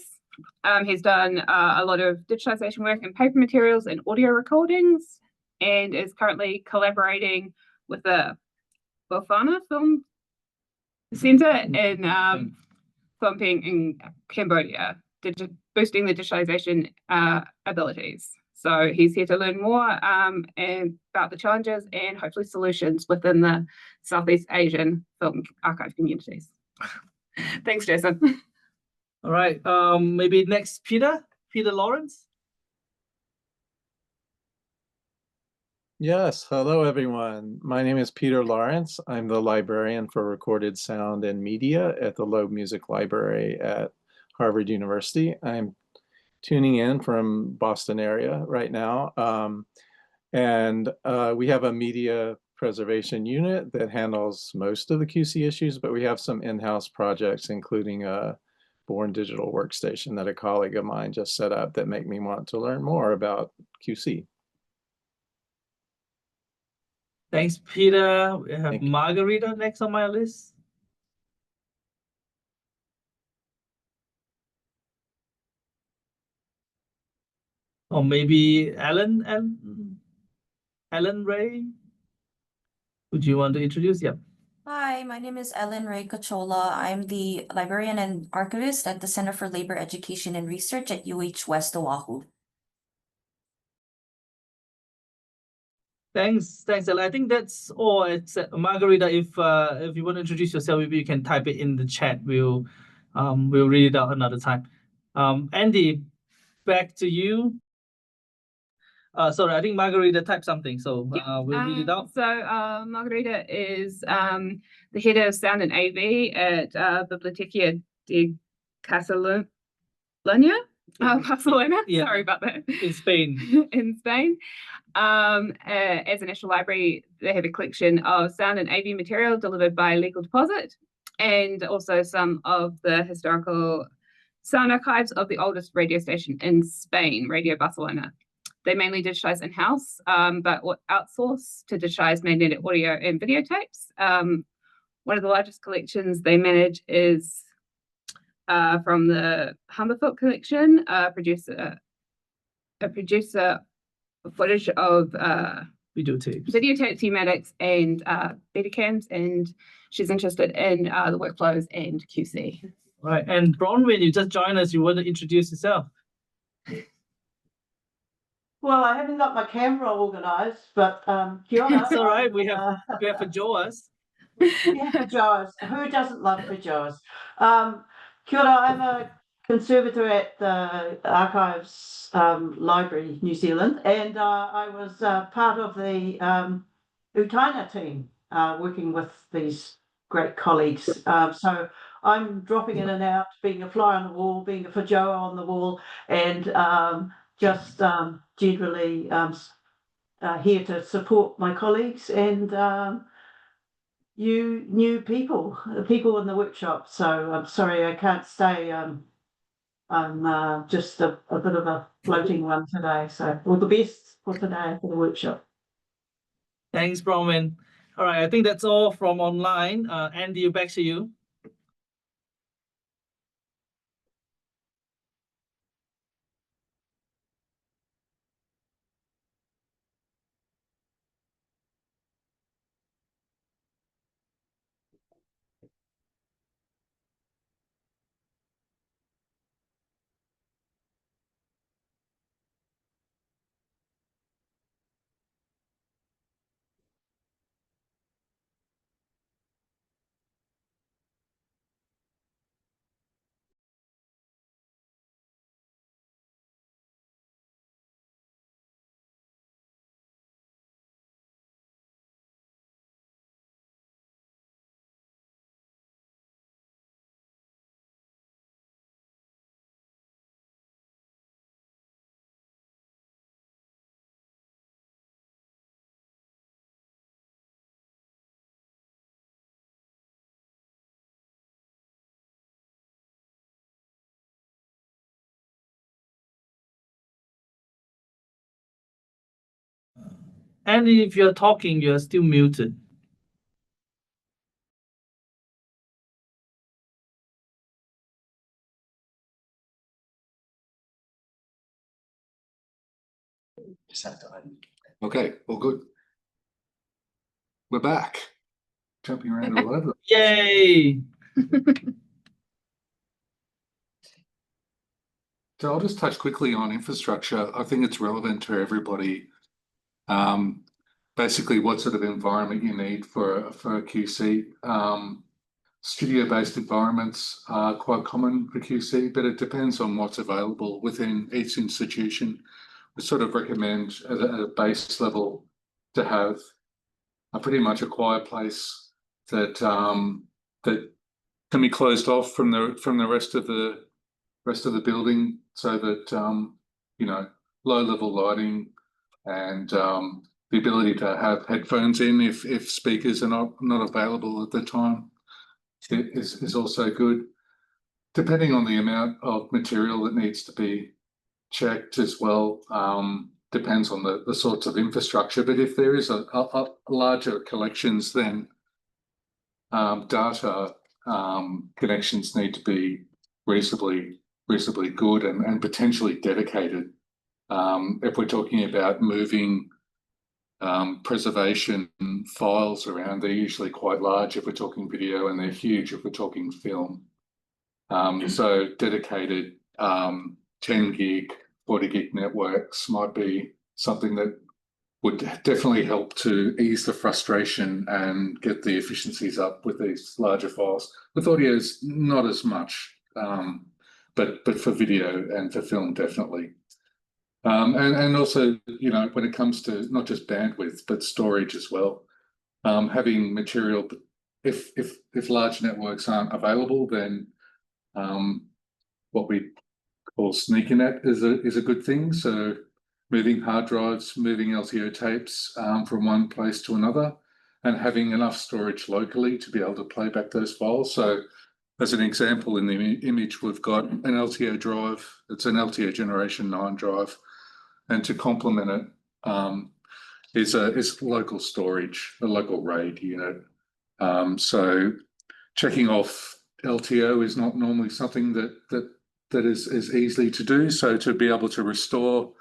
He's done a lot of digitization work in paper materials and audio recordings, and is currently collaborating with the Bofana Film Center in Phnom Penh in Cambodia, boosting the digitization abilities. So he's here to learn more and about the challenges and hopefully solutions within the Southeast Asian film archive communities. Thanks, Jason. All right. Maybe next, Peter Lawrence. Yes, hello everyone. My name is Peter Lawrence. I'm the librarian for recorded sound and media at the Loeb Music Library at Harvard University. I'm tuning in from Boston area right now. We have a media preservation unit that handles most of the QC issues, but we have some in-house projects, including a Born Digital workstation that a colleague of mine just set up that make me want to learn more about QC. Thanks, Peter. We have Margarita next on my list. Or maybe Ellen Ray. Would you want to introduce? Yep. Hi, my name is Ellen Ray Cachola. I'm the librarian and archivist at the Center for Labor Education and Research at UH West Oahu. Thanks, Ellen. I think that's all. It's Margarita. If you want to introduce yourself, maybe you can type it in the chat. We'll read it out another time. Andy, back to you. Sorry, I think Margarita typed something, so we'll read it out. So Margarita is the head of sound and AV at Biblioteca de Barcelona. Barcelona. Yeah. Sorry about that. In Spain. In Spain. As a national library, they have a collection of sound and AV material delivered by Legal Deposit, and also some of the historical sound archives of the oldest radio station in Spain, Radio Barcelona. They mainly digitize in-house, but outsource to digitize magnetic audio and videotapes. One of the largest collections they manage is from the Humberford collection, a producer footage of videotapes, thematics, and betacams, and she's interested in the workflows and QC. Right, and Bronwyn, you just joined us. You want to introduce yourself? Well, I haven't got my camera organised, but kia ora. It's all right. We have pajoas. Yeah, pajoas. Who doesn't love pajoas? Kia ora, I'm a conservator at the Archives Library New Zealand, and I was part of the Utaina team working with these great colleagues. So I'm dropping in and out, being a fly on the wall, being a fajoa on the wall, and just generally here to support my colleagues and you new people in the workshop. So I'm sorry I can't stay. I'm just a bit of a floating one today. So all the best for today for the workshop. Thanks, Bronwyn. All right, I think that's all from online. Andy, back to you. Andy, if you're talking, you're still muted. Just have to Okay, all good. We're back. Jumping around all over. Yay! So I'll just touch quickly on infrastructure. I think it's relevant to everybody. Basically, what sort of environment you need for a QC. Studio-based environments are quite common for QC, but it depends on what's available within each institution. We sort of recommend at a base level to have pretty much a quiet place that that can be closed off from the rest of the building, so that you know, low level lighting and the ability to have headphones in if speakers are not available at the time is also good. Depending on the amount of material that needs to be checked as well, depends on the sorts of infrastructure. But if there is a larger collections, then data connections need to be reasonably good and potentially dedicated. If we're talking about moving preservation files around, they're usually quite large if we're talking video, and they're huge if we're talking film. So dedicated 10 gig, 40 gig networks might be something that would definitely help to ease the frustration and get the efficiencies up with these larger files. With audios, not as much, but for video and for film, definitely. And also, you know, when it comes to not just bandwidth, but storage as well, having material, if large networks aren't available, then what we call sneaking at is a good thing. So moving hard drives, moving LTO tapes from one place to another, and having enough storage locally to be able to play back those files. So as an example, in the image, we've got an LTO drive. It's an LTO Generation 9 drive. And to complement it is local storage, a local RAID unit. So checking off LTO is not normally something that is easily to do. So to be able to restore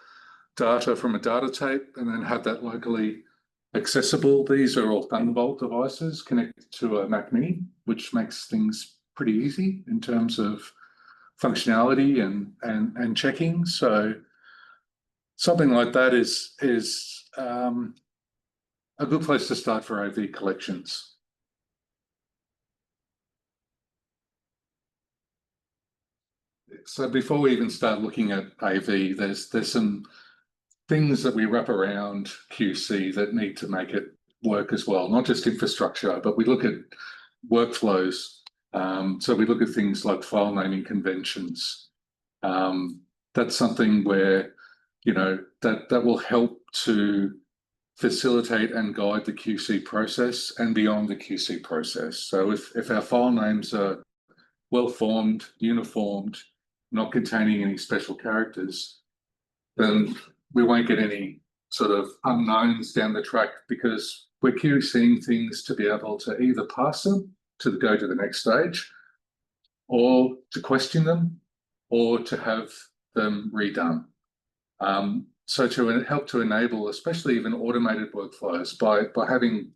data from a data tape and then have that locally accessible, these are all Thunderbolt devices connected to a Mac Mini, which makes things pretty easy in terms of functionality and checking. So something like that is a good place to start for AV collections. So before we even start looking at AV, there's some things that we wrap around QC that need to make it work as well, not just infrastructure, but we look at workflows. So we look at things like file naming conventions. That's something where, you know, that will help to facilitate and guide the QC process and beyond the QC process. So if our file names are well-formed, uniformed, not containing any special characters, then we won't get any sort of unknowns down the track, because we're QCing things to be able to either pass them to go to the next stage, or to question them, or to have them redone. So to help to enable, especially even automated workflows, by having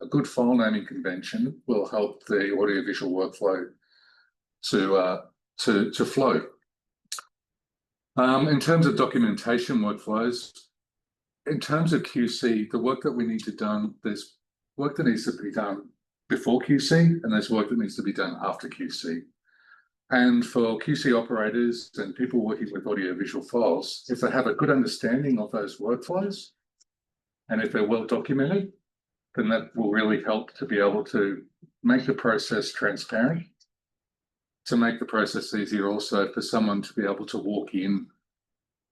a good file naming convention will help the audiovisual workflow to flow. In terms of documentation workflows, in terms of QC, the work that we need to done, there's work that needs to be done before QC, and there's work that needs to be done after QC. And for QC operators and people working with audiovisual files, if they have a good understanding of those workflows, and if they're well documented, then that will really help to be able to make the process transparent, to make the process easier also for someone to be able to walk in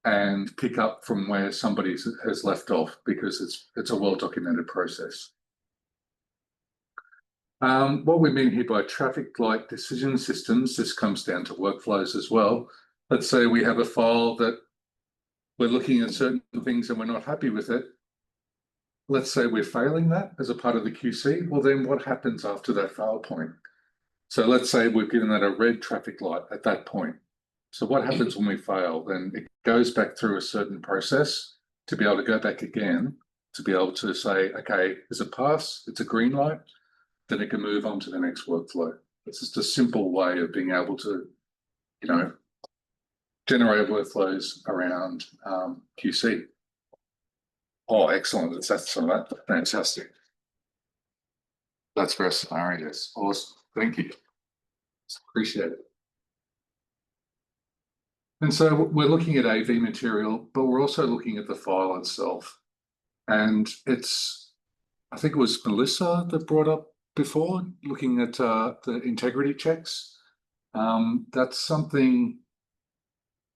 and pick up from where somebody has left off, because it's a well-documented process. What we mean here by traffic light decision systems, this comes down to workflows as well. Let's say we have a file that we're looking at certain things and we're not happy with it. Let's say we're failing that as a part of the QC. Well, then what happens after that fail point? So let's say we've given that a red traffic light at that point. So what happens when we fail? Then it goes back through a certain process to be able to go back again, to be able to say, okay, is it pass? It's a green light. Then it can move on to the next workflow. It's just a simple way of being able to, you know, generate workflows around QC. Oh, excellent. That's fantastic. That's for us scenarios. Awesome. Thank you. Appreciate it. And so we're looking at AV material, but we're also looking at the file itself. And it's, I think it was Melissa that brought up before, looking at the integrity checks. That's something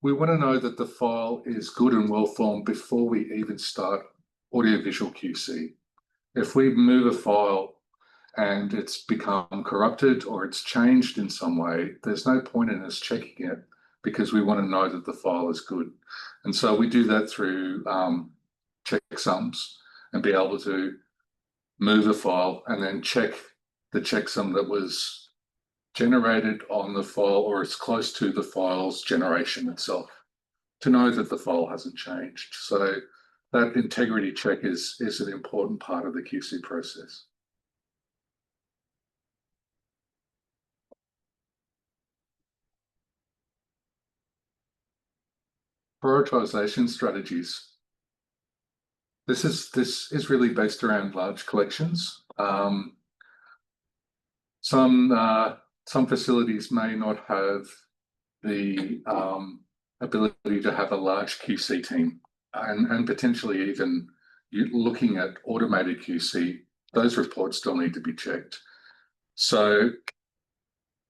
we want to know, that the file is good and well formed before we even start audiovisual QC. If we move a file and it's become corrupted or it's changed in some way, there's no point in us checking it, because we want to know that the file is good. And so we do that through checksums, and be able to move a file and then check the checksum that was generated on the file, or it's close to the file's generation itself, to know that the file hasn't changed. So that integrity check is an important part of the QC process. Prioritization strategies. This is really based around large collections. Some facilities may not have the ability to have a large QC team, and potentially even looking at automated QC, those reports still need to be checked. So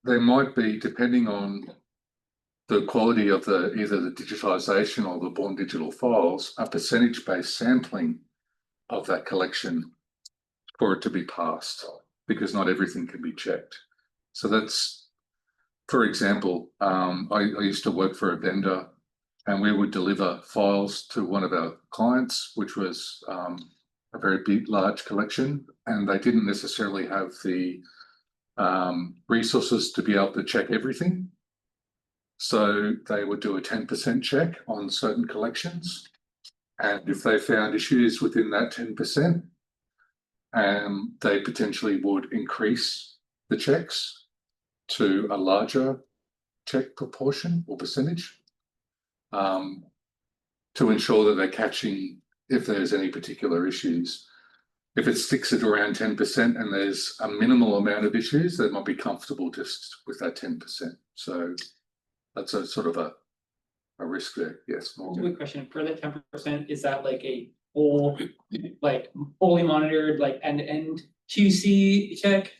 there might be, depending on the quality of either the digitization or the born digital files, a percentage-based sampling of that collection for it to be passed, because not everything can be checked. So that's, for example, I used to work for a vendor, and we would deliver files to one of our clients, which was a very big, large collection, and they didn't necessarily have the resources to be able to check everything. So they would do a 10% check on certain collections. And if they found issues within that 10%, they potentially would increase the checks to a larger check proportion or percentage, to ensure that they're catching if there's any particular issues. If it sticks at around 10% and there's a minimal amount of issues, they might be comfortable just with that 10%. So that's a sort of a risk there. Yes. Quick question, for the 10%, is that like a whole, like fully monitored, like end-to-end QC check?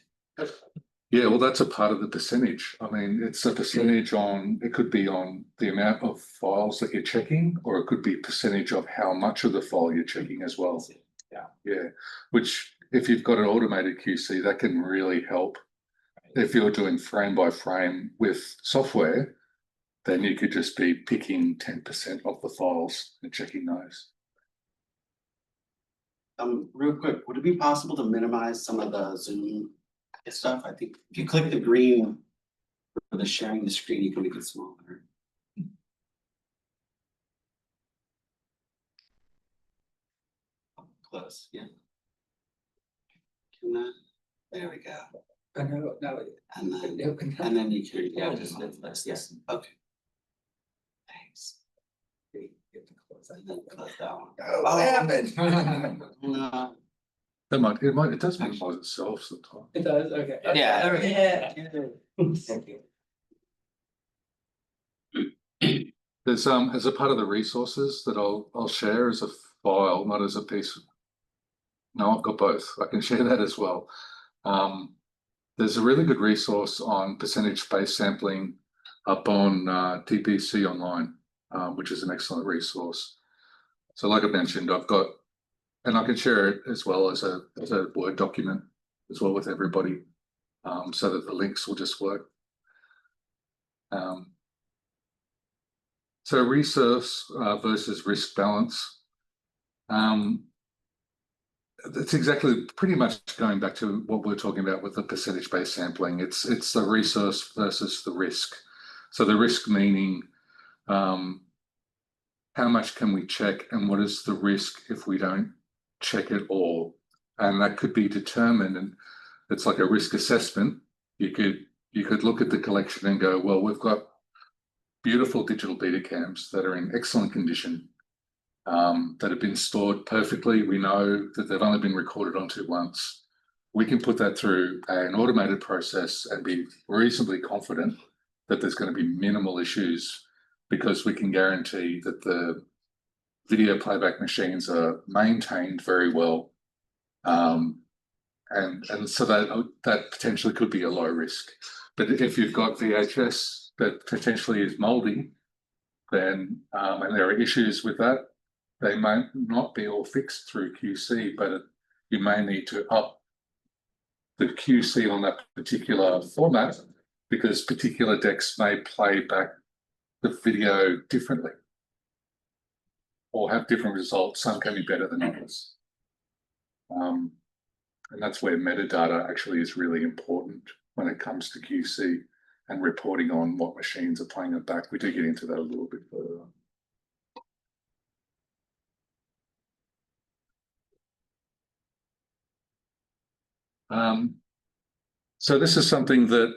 Yeah, well, that's a part of the percentage. I mean, it's a percentage on, it could be on the amount of files that you're checking, or it could be percentage of how much of the file you're checking as well. Yeah, which if you've got an automated QC, that can really help. If you're doing frame by frame with software, then you could just be picking 10% of the files and checking those. Real quick, would it be possible to minimize some of the Zoom stuff? I think if you click the green for the sharing the screen, you can make it smaller. Close, yeah. Can that, there we go. No, And then you can, yeah, just lift this, yes, okay. Thanks. And then close that one. Oh, what happened? No. It does minimize itself sometimes. It does, okay. Yeah. Thank you. There's as a part of the resources that I'll share as a file, not as a piece. No, I've got both. I can share that as well. There's a really good resource on percentage space sampling up on TPC Online, which is an excellent resource. So like I mentioned, I've got, and I can share it as well as a Word document as well with everybody, so that the links will just work. So resource versus risk balance. That's exactly pretty much going back to what we're talking about with the percentage-based sampling. It's the resource versus the risk. So the risk meaning how much can we check and what is the risk if we don't check it all? And that could be determined, and it's like a risk assessment. You could look at the collection and go, well, we've got beautiful digital beta cams that are in excellent condition, that have been stored perfectly. We know that they've only been recorded onto once. We can put that through an automated process and be reasonably confident that there's going to be minimal issues, because we can guarantee that the video playback machines are maintained very well. And so that potentially could be a low risk. But if you've got VHS that potentially is moldy, then and there are issues with that, they might not be all fixed through QC, but you may need to up the QC on that particular format, because particular decks may play back the video differently or have different results. Some can be better than others. And that's where metadata actually is really important when it comes to QC and reporting on what machines are playing it back. We do get into that a little bit further on. So this is something that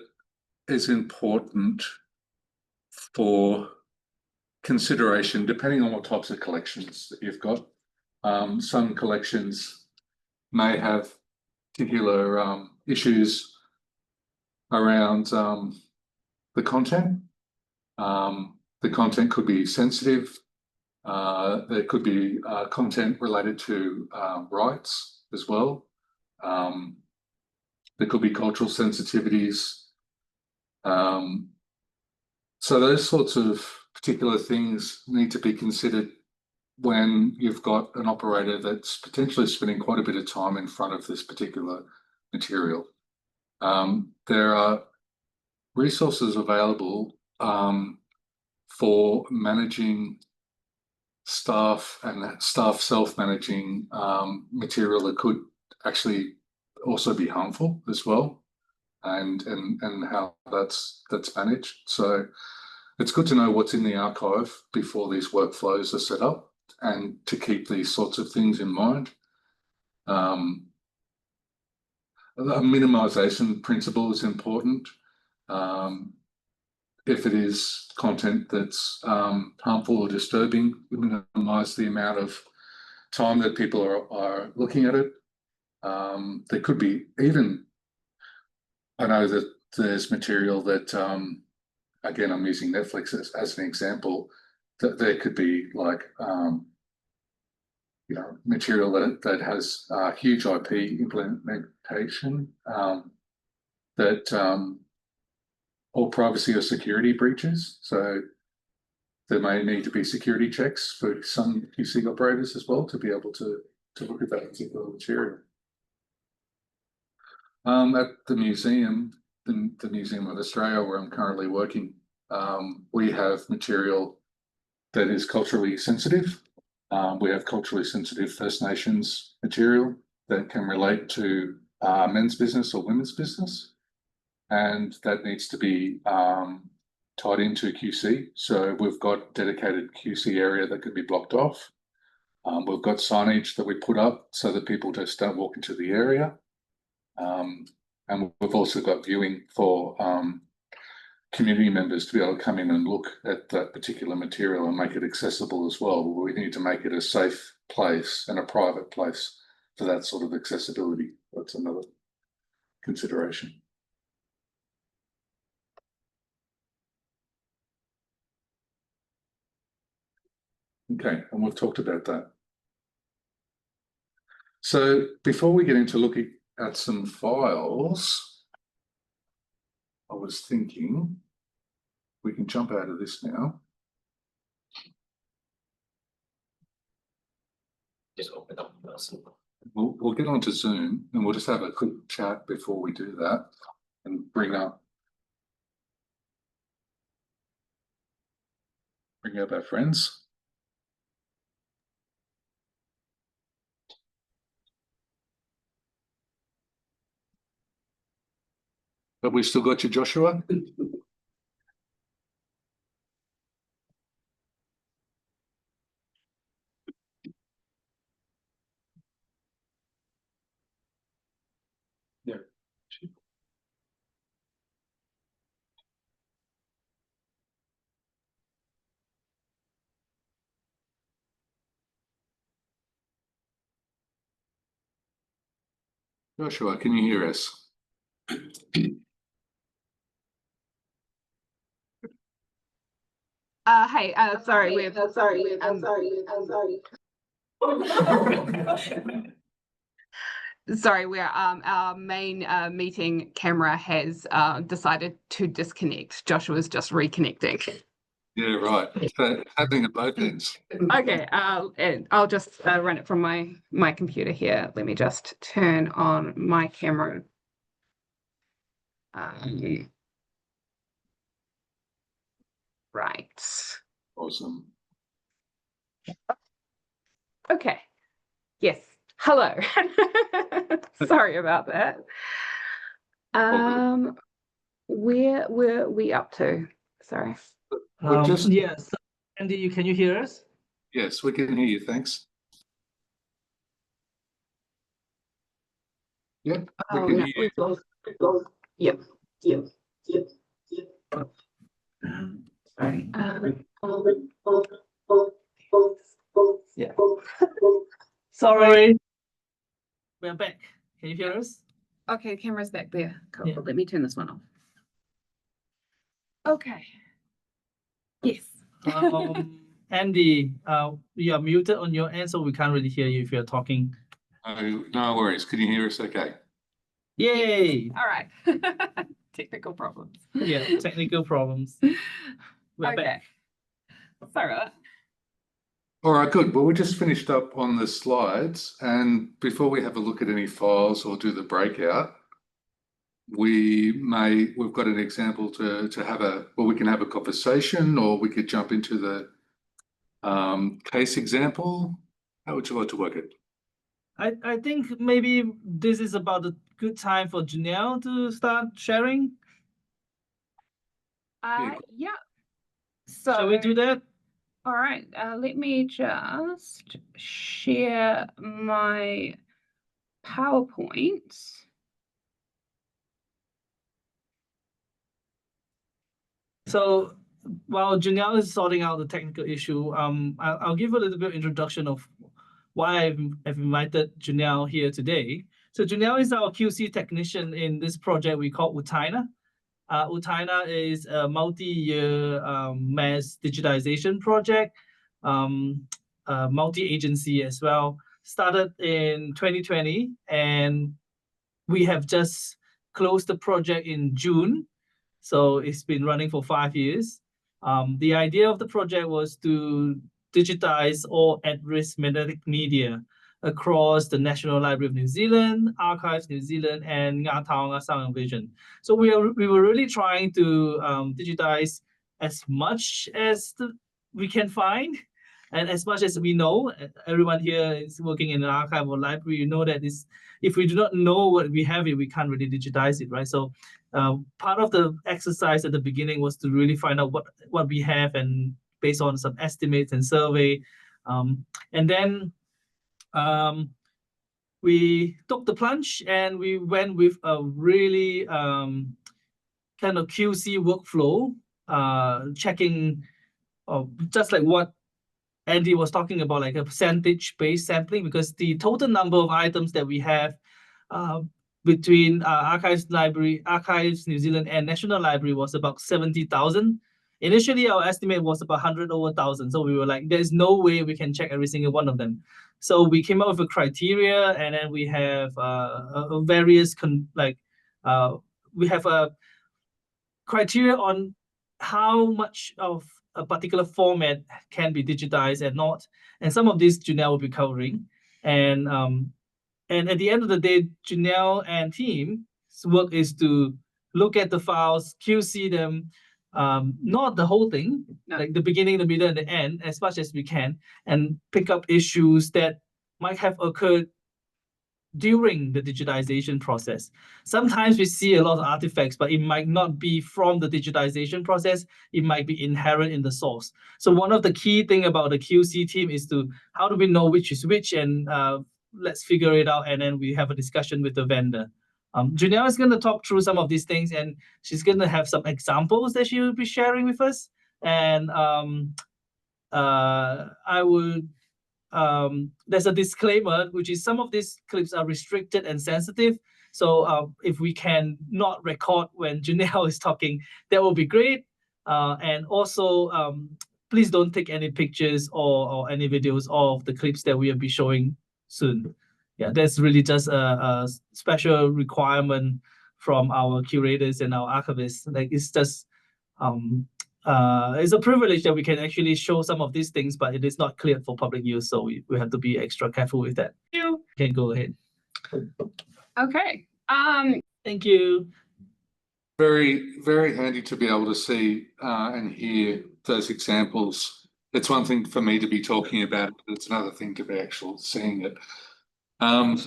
is important for consideration, depending on what types of collections that you've got. Some collections may have particular issues around the content. The content could be sensitive. There could be content related to rights as well. There could be cultural sensitivities. So those sorts of particular things need to be considered when you've got an operator that's potentially spending quite a bit of time in front of this particular material. There are resources available for managing staff and staff self-managing material that could actually also be harmful as well, and how that's managed. So it's good to know what's in the archive before these workflows are set up, and to keep these sorts of things in mind. A minimization principle is important. If it is content that's harmful or disturbing, we minimize the amount of time that people are looking at it. There could be even, I know that there's material that, again, I'm using Netflix as an example, that there could be like, material that has huge IP implementation, that or privacy or security breaches. So there may need to be security checks for some QC operators as well to be able to look at that particular material. At the museum, the Museum of Australia, where I'm currently working, we have material that is culturally sensitive. We have culturally sensitive First Nations material that can relate to men's business or women's business, and that needs to be tied into QC. So we've got dedicated QC area that can be blocked off. We've got signage that we put up so that people just don't walk into the area. And we've also got viewing for community members to be able to come in and look at that particular material and make it accessible as well. We need to make it a safe place and a private place for that sort of accessibility. That's another consideration. Okay, and we've talked about that. So before we get into looking at some files, I was thinking we can jump out of this now. Just open up. We'll get onto Zoom and we'll just have a quick chat before we do that and bring up our friends. But we've still got you, Joshua. Yeah. Joshua, can you hear us? Hey, sorry, sorry, we're our main meeting camera has decided to disconnect. Joshua's just reconnecting. Yeah, right. So happening at both ends. Okay, and I'll just run it from my computer here. Let me just turn on my camera. Right. Awesome. Okay. Yes. Hello. Sorry about that. Where were we up to? Sorry. Yes. Andy, can you hear us? Yes, we can hear you. Thanks. Yep, we can hear you. Yep. Sorry. Yeah. Sorry. We're back. Can you hear us? Okay, camera's back there. Cool. Yeah. Let me turn this one off. Okay. Yes. Andy, you are muted on your end, so we can't really hear you if you're talking. No worries. Can you hear us okay? Yay! All right. Technical problems. Yeah, technical problems. We're back. Sorry about that. All right, good. Well, we just finished up on the slides, and before we have a look at any files or do the breakout, we've got an example to have we can have a conversation, or we could jump into the case example. How would you like to work it? I think maybe this is about a good time for Janelle to start sharing. Yeah. So shall we do that? All right. Let me just share my PowerPoint. So while Janelle is sorting out the technical issue, I'll give a little bit of introduction of why I've invited Janelle here today. So Janelle is our QC technician in this project we call Utaina. Utaina is a multi-year mass digitization project, multi-agency as well. Started in 2020, and we have just closed the project in June. So it's been running for 5 years. The idea of the project was to digitize all at-risk magnetic media across the National Library of New Zealand, Archives New Zealand, and Ngā Taonga Sound and Vision. So we were really trying to digitize as much as we can find, and as much as we know. Everyone here is working in an archive or library. You know that if we do not know what we have, we can't really digitize it, right? So part of the exercise at the beginning was to really find out what we have, and based on some estimates and survey, and then we took the plunge and we went with a really kind of QC workflow, checking just like what Andy was talking about, like a percentage-based sampling, because the total number of items that we have between Archives New Zealand and National Library was about 70,000. Initially, our estimate was about 100 over 1,000. So we were like, there's no way we can check every single one of them. So we came up with a criteria, and then we have various we have a criteria on how much of a particular format can be digitized and not. And some of these Janelle will be covering. And at the end of the day, Janelle and team's work is to look at the files, QC them, not the whole thing, like the beginning, the middle, and the end, as much as we can, and pick up issues that might have occurred during the digitization process. Sometimes we see a lot of artifacts, but it might not be from the digitization process. It might be inherent in the source. So one of the key thing about the QC team is how do we know which is which, and let's figure it out, and then we have a discussion with the vendor. Janelle is going to talk through some of these things, and she's going to have some examples that she will be sharing with us. And I would there's a disclaimer, which is some of these clips are restricted and sensitive. So if we can not record when Janelle is talking, that will be great. And also, please don't take any pictures or any videos of the clips that we will be showing soon. Yeah, that's really just a special requirement from our curators and our archivists. Like, it's just it's a privilege that we can actually show some of these things, but it is not cleared for public use, so we have to be extra careful with that. You can go ahead. Okay. Thank you. Very, very handy to be able to see and hear those examples. It's one thing for me to be talking about it, but it's another thing to be actually seeing it. And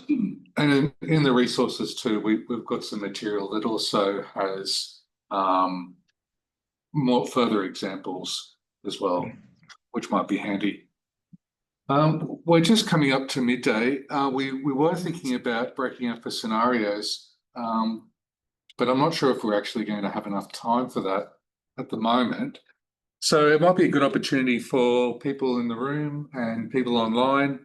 in the resources too, we've got some material that also has more further examples as well, which might be handy. We're just coming up to midday. We were thinking about breaking up for scenarios, but I'm not sure if we're actually going to have enough time for that at the moment. So it might be a good opportunity for people in the room and people online,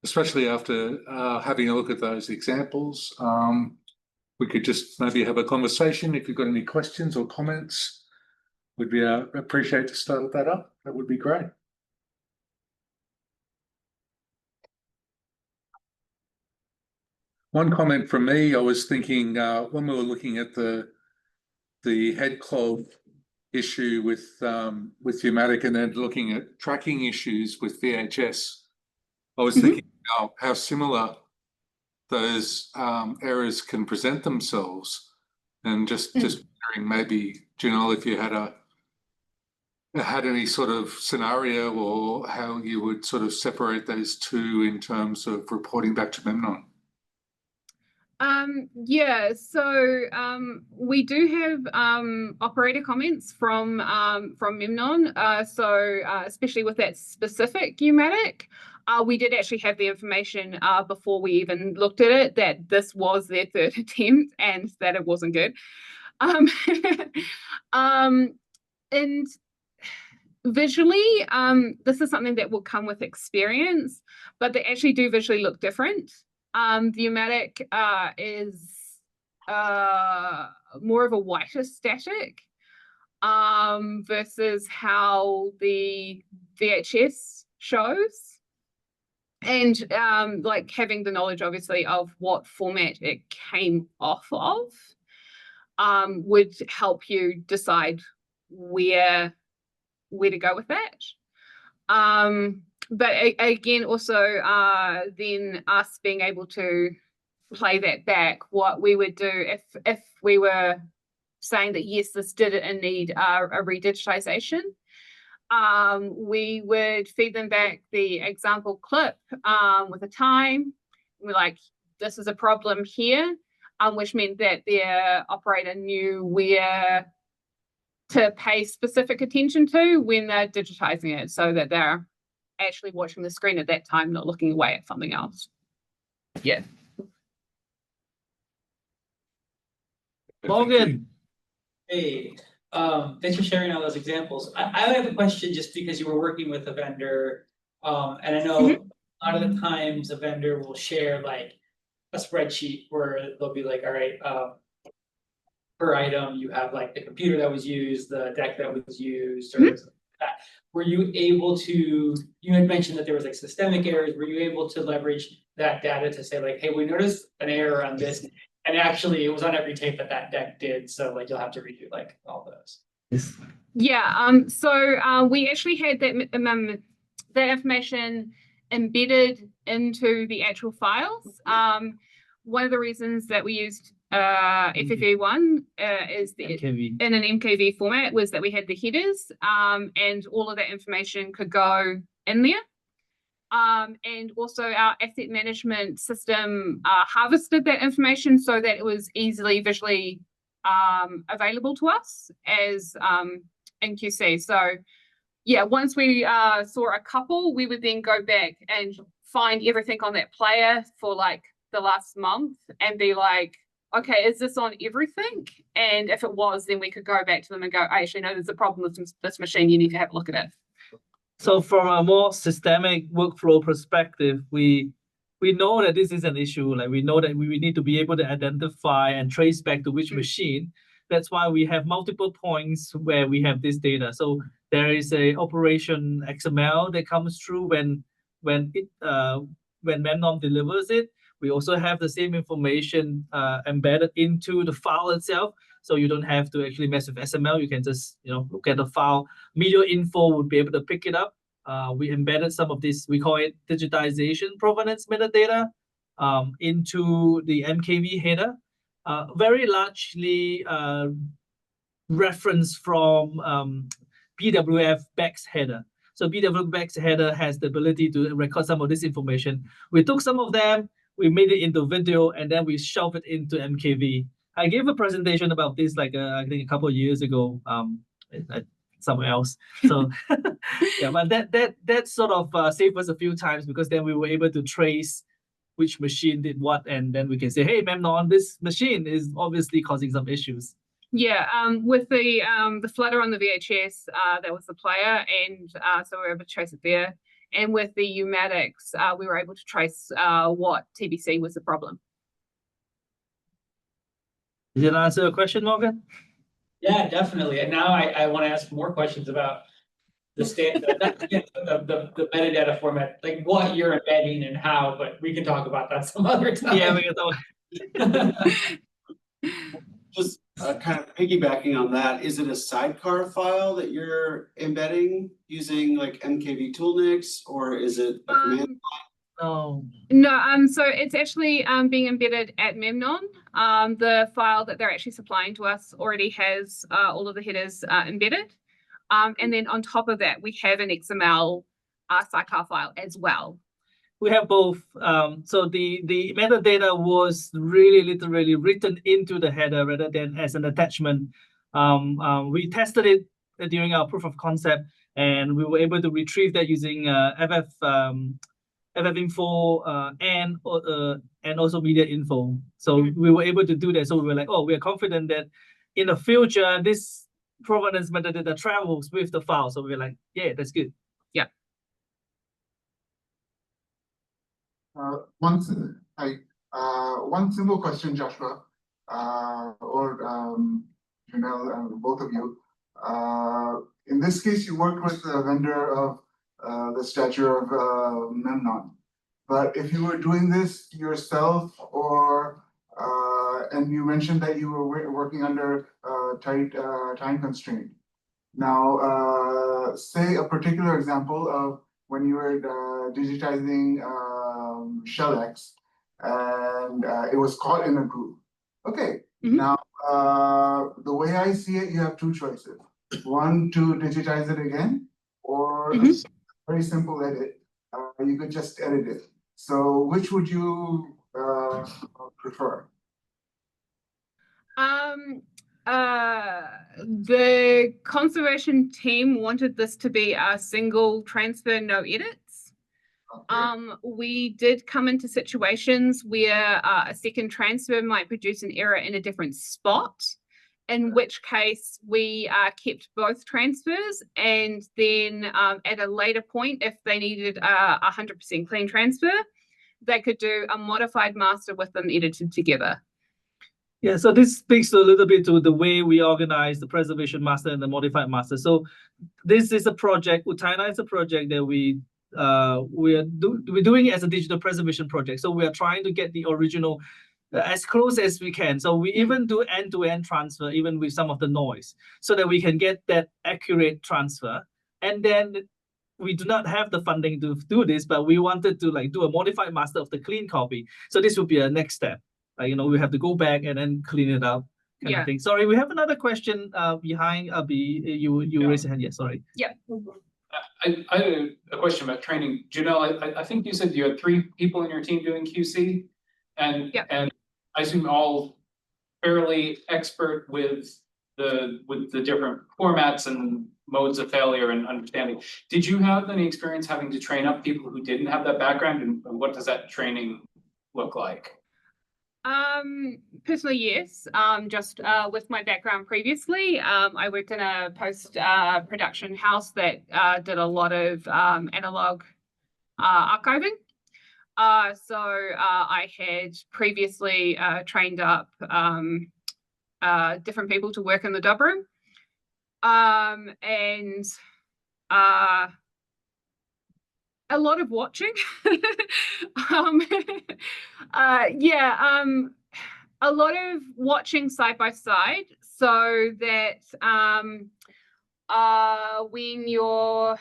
especially after having a look at those examples. We could just maybe have a conversation. If you've got any questions or comments, we'd be appreciate to start that up. That would be great. One comment from me, I was thinking when we were looking at the head clog issue with Humatic, and then looking at tracking issues with VHS, I was thinking how similar those errors can present themselves, and just wondering maybe, Janelle, if you had any sort of scenario or how you would sort of separate those two in terms of reporting back to Memnon. Yeah, so we do have operator comments from Memnon. So especially with that specific Humatic, we did actually have the information before we even looked at it that this was their third attempt and that it wasn't good. And visually, this is something that will come with experience, but they actually do visually look different. The Humatic is more of a whiter static versus how the VHS shows, and like having the knowledge obviously of what format it came off of, would help you decide where to go with that. But again, also then us being able to play that back, what we would do if we were saying that yes, this did need a redigitization, we would feed them back the example clip with a time. We're like, this is a problem here, which meant that their operator knew where to pay specific attention to when they're digitizing it, so that they're actually watching the screen at that time, not looking away at something else. Yeah. Morgan. Hey, thanks for sharing all those examples. I have a question just because you were working with a vendor, and I know a lot of the times a vendor will share like a spreadsheet where they'll be like, all right, per item, you have like the computer that was used, the deck that was used, or something like that. Were you able to, you had mentioned that there was like systemic errors, were you able to leverage that data to say like, hey, we noticed an error on this, and actually it was on every tape that deck did, so like you'll have to redo like all those. Yes. Yeah, so we actually had that information embedded into the actual files. One of the reasons that we used FFE1 is in an MKV format was that we had the headers, and all of that information could go in there. And also our asset management system harvested that information so that it was easily visually available to us as in QC. So yeah, once we saw a couple, we would then go back and find everything on that player for like the last month and be like, okay, is this on everything? And if it was, then we could go back to them and go, I actually know there's a problem with this machine, you need to have a look at it. So from a more systemic workflow perspective, we know that this is an issue. Like we know that we need to be able to identify and trace back to which machine. That's why we have multiple points where we have this data. So there is a operation XML that comes through when Memnom delivers it. We also have the same information embedded into the file itself. So you don't have to actually mess with XML. You can just look at the file. Media info would be able to pick it up. We embedded some of this, we call it digitization provenance metadata into the MKV header. Very largely reference from BWF BEX header. So BWF BEX header has the ability to record some of this information. We took some of them, we made it into video, and then we shoved it into MKV. I gave a presentation about this like I think a couple of years ago somewhere else. So yeah, but that sort of saved us a few times because then we were able to trace which machine did what, and then we can say, hey, Memnon, this machine is obviously causing some issues. Yeah, with the flutter on the VHS, that was the player, and so we were able to trace it there. And with the pneumatics, we were able to trace what TBC was the problem. Did that answer your question, Morgan? Yeah, definitely. And now I want to ask more questions about the the metadata format, like what you're embedding and how, but we can talk about that some other time. Yeah, we can talk. Just kind of piggybacking on that, is it a sidecar file that you're embedding using like MKV toolnix, or is it a command line? No, so it's actually being embedded at Memnon. The file that they're actually supplying to us already has all of the headers embedded. And then on top of that, we have an XML sidecar file as well. We have both. So the metadata was really literally written into the header rather than as an attachment. We tested it during our proof of concept, and we were able to retrieve that using FFinfo and also media info. So we were able to do that. So we were like, oh, we are confident that in the future this provenance metadata travels with the file. So we're like, yeah, that's good. Yeah. One simple question, Joshua, or Janelle, both of you. In this case, you worked with a vendor of the stature of Memnon. But if you were doing this yourself or and you mentioned that you were working under tight time constraint. Now, say a particular example of when you were digitizing ShellX and it was caught in a groove. Okay, now the way I see it, you have two choices. One, to digitize it again, or a very simple edit. You could just edit it. So which would you prefer? The conservation team wanted this to be a single transfer, no edits. We did come into situations where a second transfer might produce an error in a different spot, in which case we kept both transfers, and then at a later point, if they needed a 100% clean transfer, they could do a modified master with them edited together. Yeah, so this speaks a little bit to the way we organize the preservation master and the modified master. So this is a project, Utaina is a project that we're doing it as a digital preservation project. So we are trying to get the original as close as we can. So we even do end-to-end transfer, even with some of the noise, so that we can get that accurate transfer. And then we do not have the funding to do this, but we wanted to like do a modified master of the clean copy. So this would be a next step. We have to go back and then clean it up, kind of thing. Sorry, we have another question behind Abhi. You raised your hand. Yeah, sorry. Yeah. I had a question about training. Janelle, I think you said you had 3 people in your team doing QC, and I assume all fairly expert with the different formats and modes of failure and understanding. Did you have any experience having to train up people who didn't have that background, and what does that training look like? Personally, yes. Just with my background previously, I worked in a post-production house that did a lot of analog archiving. So I had previously trained up different people to work in the dub room. And a lot of watching. A lot of watching side by side, so that when you're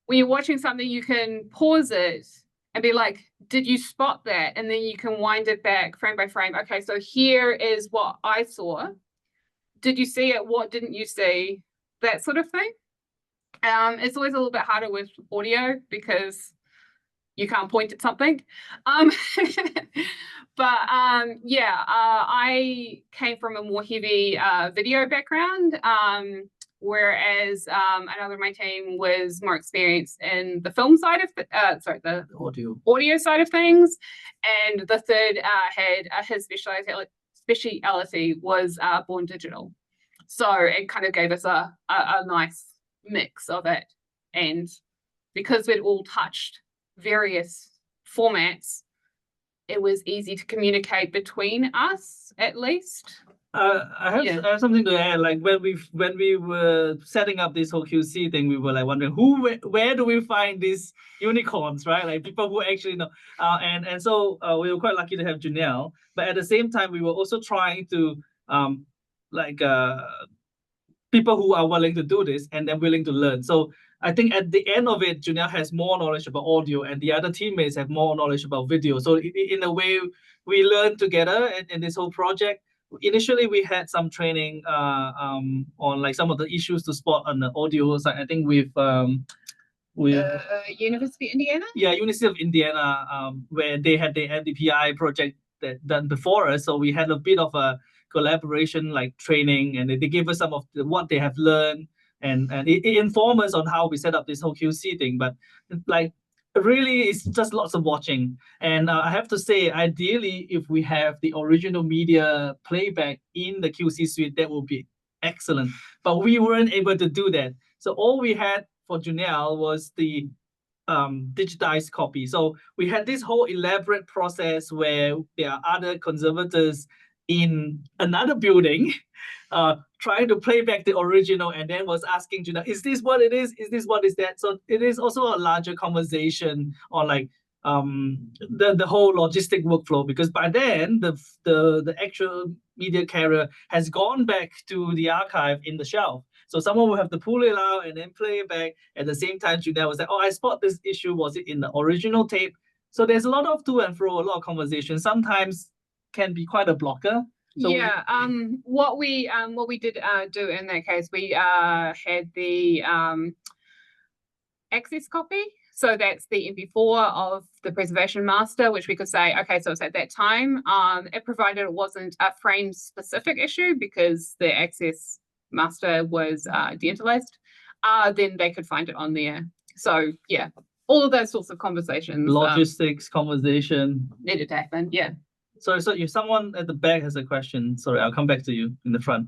watching something, you can pause it and be like, did you spot that? And then you can wind it back frame by frame. Okay, so here is what I saw. Did you see it? What didn't you see? That sort of thing. It's always a little bit harder with audio because you can't point at something. I came from a more heavy video background, whereas another of my team was more experienced in the film side of the audio side of things, and the third had his speciality was born digital. So it kind of gave us a nice mix of it, and because we'd all touched various formats, it was easy to communicate between us, at least. I have something to add. Like when we were setting up this whole QC thing, we were like wondering where do we find these unicorns, right? Like people who actually know. So we were quite lucky to have Janelle, but at the same time, we were also trying to people who are willing to do this and then willing to learn. So I think at the end of it, Janelle has more knowledge about audio and the other teammates have more knowledge about video. So in a way, we learned together in this whole project. Initially, we had some training on like some of the issues to spot on the audio side. I think with University of Indiana? Yeah, University of Indiana, where they had the NDPI project that done before us. So we had a bit of a collaboration, like training, and they gave us some of what they have learned, and it informed us on how we set up this whole QC thing. But like really, it's just lots of watching. And I have to say, ideally, if we have the original media playback in the QC suite, that would be excellent. But we weren't able to do that. So all we had for Janelle was the digitized copy. So we had this whole elaborate process where there are other conservators in another building trying to play back the original, and then was asking Janelle, is this what it is? Is this what is that? So it is also a larger conversation on like the whole logistic workflow, because by then the actual media carrier has gone back to the archive in the shelf. So someone will have to pull it out and then play it back. At the same time, Janelle was like, oh, I spot this issue. Was it in the original tape? So there's a lot of to and fro, a lot of conversation. Sometimes can be quite a blocker. So yeah, what we did do in that case, we had the access copy. So that's the MP4 of the preservation master, which we could say, okay, so it's at that time. It provided it wasn't a frame specific issue because the access master was deinterlaced, then they could find it on there. So yeah, all of those sorts of conversations. Logistics conversation needed to happen, yeah. So if someone at the back has a question, sorry, I'll come back to you in the front.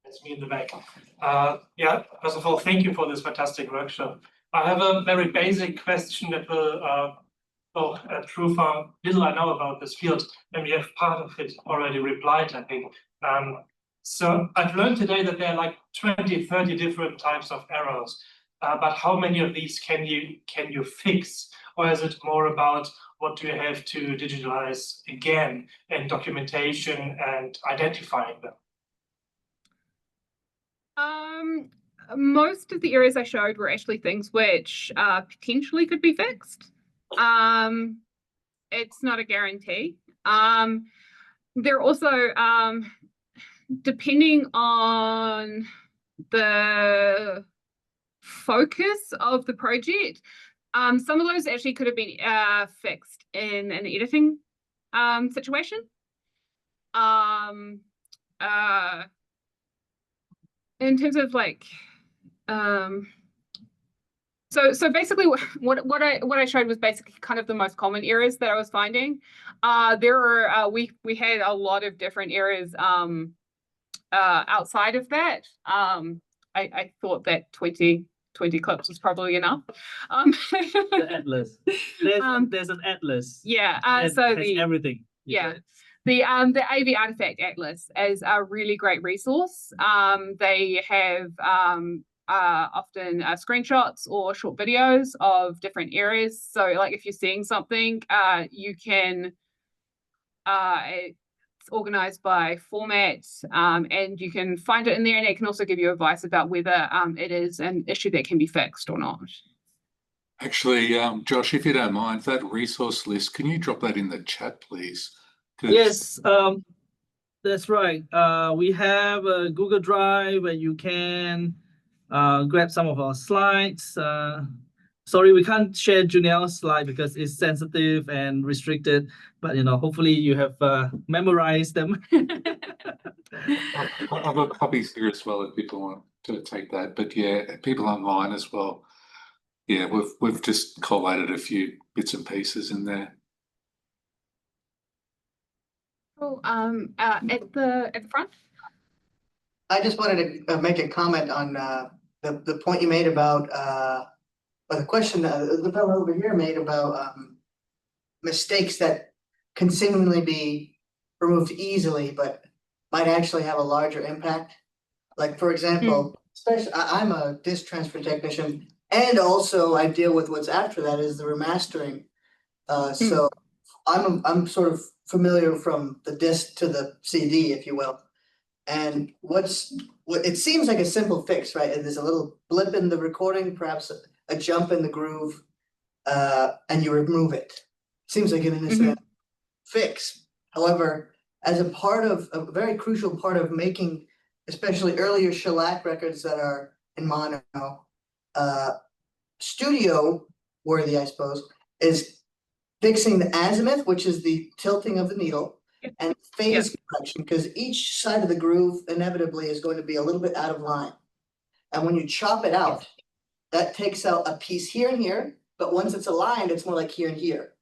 It's me in the back. Yeah, first of all, thank you for this fantastic workshop. I have a very basic question that will prove how little I know about this field, and we have part of it already replied, I think. So I've learned today that there are like 20, 30 different types of errors, but how many of these can you fix? Or is it more about what do you have to digitalize again in documentation and identifying them? Most of the areas I showed were actually things which potentially could be fixed. It's not a guarantee. There are also, depending on the focus of the project, some of those actually could have been fixed in an editing situation. In terms of like, so basically what I showed was basically kind of the most common areas that I was finding. There are we had a lot of different areas outside of that. I thought that 20 clips was probably enough. The atlas. There's an atlas. Yeah. So has everything. Yeah. The AV Artifact Atlas is a really great resource. They have often screenshots or short videos of different areas. So like if you're seeing something, you can, it's organized by format, and you can find it in there, and it can also give you advice about whether it is an issue that can be fixed or not. Actually, Josh, if you don't mind, that resource list, can you drop that in the chat, please? Yes, that's right. We have a Google Drive where you can grab some of our slides. Sorry, we can't share Janelle's slide because it's sensitive and restricted, but hopefully you have memorized them. I've got copies here as well if people want to take that, but yeah, people online as well. Yeah, we've just collated a few bits and pieces in there. Oh, at the front. I just wanted to make a comment on the point you made about or the question the fellow over here made about mistakes that can seemingly be removed easily, but might actually have a larger impact. Like for example, especially I'm a disk transfer technician, and also I deal with what's after that is the remastering. So I'm sort of familiar from the disc to the CD, if you will. And what it seems like a simple fix, right? There's a little blip in the recording, perhaps a jump in the groove, and you remove it. Seems like an innocent fix. However, as a very crucial part of making, especially earlier shellac records that are in mono, studio worthy, I suppose, is fixing the azimuth, which is the tilting of the needle, and phase correction, because each side of the groove inevitably is going to be a little bit out of line. And when you chop it out, that takes out a piece here and here, but once it's aligned, it's more like here and here.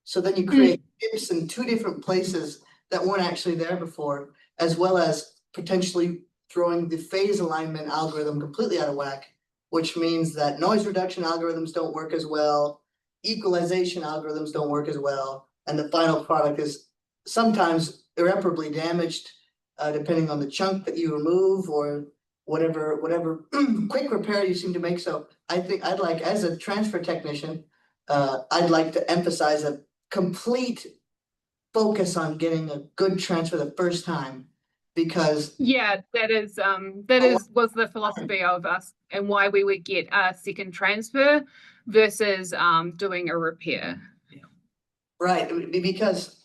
So then you create dips in two different places that weren't actually there before, as well as potentially throwing the phase alignment algorithm completely out of whack, which means that noise reduction algorithms don't work as well, equalization algorithms don't work as well, and the final product is sometimes irreparably damaged, depending on the chunk that you remove or whatever quick repair you seem to make. So I think I'd like, as a transfer technician, I'd like to emphasize a complete focus on getting a good transfer the first time, because Yeah, was the philosophy of us and why we would get a second transfer versus doing a repair. right, because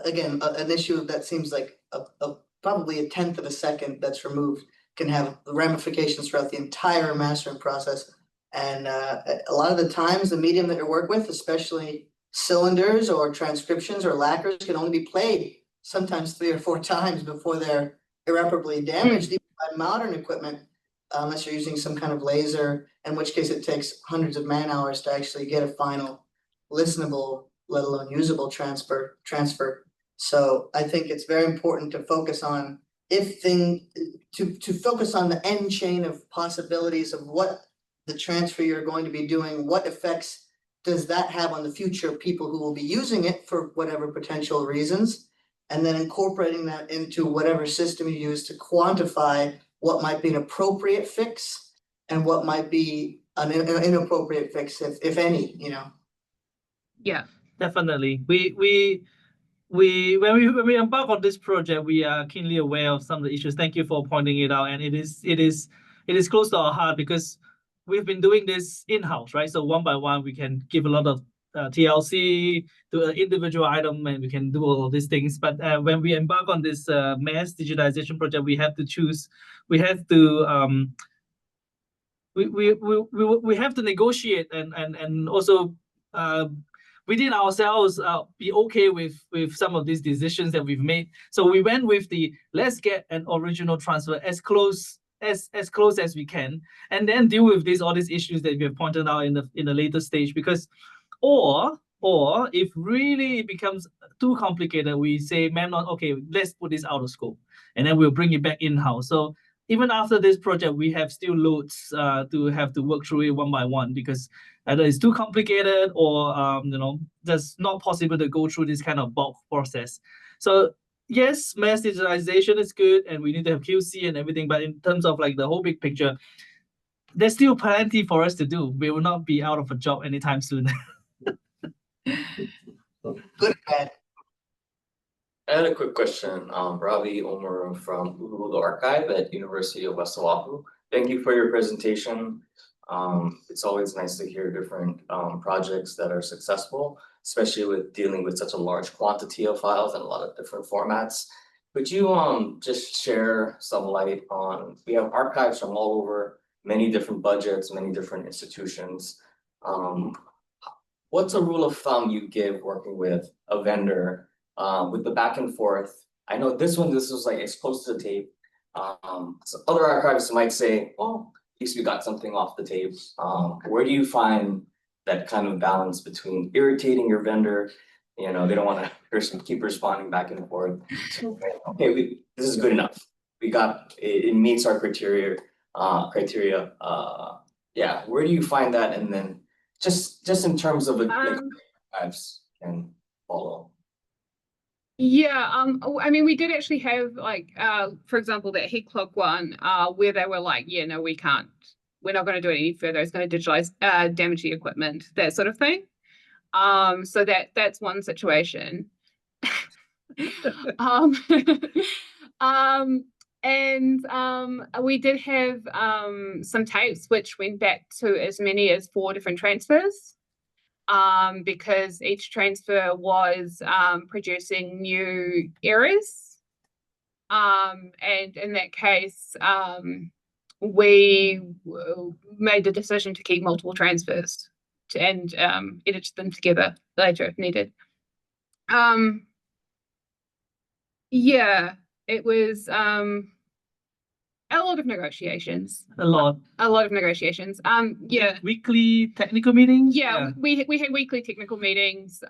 again, an issue that seems like probably a tenth of a second that's removed can have ramifications throughout the entire mastering process. And a lot of the times, the medium that you work with, especially cylinders or transcriptions or lacquers, can only be played sometimes 3 or 4 times before they're irreparably damaged, even by modern equipment, unless you're using some kind of laser, in which case it takes hundreds of man hours to actually get a final listenable, let alone usable transfer. So I think it's very important to focus on to focus on the end chain of possibilities of what the transfer you're going to be doing, what effects does that have on the future people who will be using it for whatever potential reasons, and then incorporating that into whatever system you use to quantify what might be an appropriate fix and what might be an inappropriate fix, if any, you know. Yeah, definitely. When we embark on this project, we are keenly aware of some of the issues. Thank you for pointing it out, and it is close to our heart because we've been doing this in-house, right? So one by one, we can give a lot of TLC to an individual item, and we can do all of these things. But when we embark on this mass digitization project, we have to choose. We have to we have to negotiate and also within ourselves be okay with some of these decisions that we've made. So we went with the let's get an original transfer as close as we can, and then deal with all these issues that we have pointed out in the later stage. Because or if really it becomes too complicated, we say, okay, let's put this out of scope, and then we'll bring it back in-house. So even after this project, we have still loads to have to work through it one by one, because either it's too complicated or just not possible to go through this kind of bulk process. So yes, mass digitalization is good, and we need to have QC and everything. But in terms of like the whole big picture, there's still plenty for us to do. We will not be out of a job anytime soon. Good. I had a quick question. Ravi Omar from Google Archive at University of West Oahu. Thank you for your presentation. It's always nice to hear different projects that are successful, especially with dealing with such a large quantity of files and a lot of different formats. Could you just share some light on, we have archives from all over, many different budgets, many different institutions. What's a rule of thumb you give working with a vendor with the back and forth? I know this was like it's close to the tape. So other archivists might say, well, at least we got something off the tape. Where do you find that kind of balance between irritating your vendor? They don't want to keep responding back and forth. Okay, this is good enough. We got it meets our criteria. Yeah, where do you find that? And then just in terms of like archives can follow. Yeah, I mean, we did actually have like, for example, that heat clock one, where they were like, yeah, no, we can't, we're not going to do it any further. It's going to digitalize, damage the equipment, that sort of thing. So that's one situation. We did have some tapes which went back to as many as 4 different transfers. Because each transfer was producing new errors. And in that case, we made the decision to keep multiple transfers and edit them together later if needed. Yeah, it was a lot of negotiations. A lot of negotiations. Yeah. Weekly technical meetings? Yeah, we had weekly technical meetings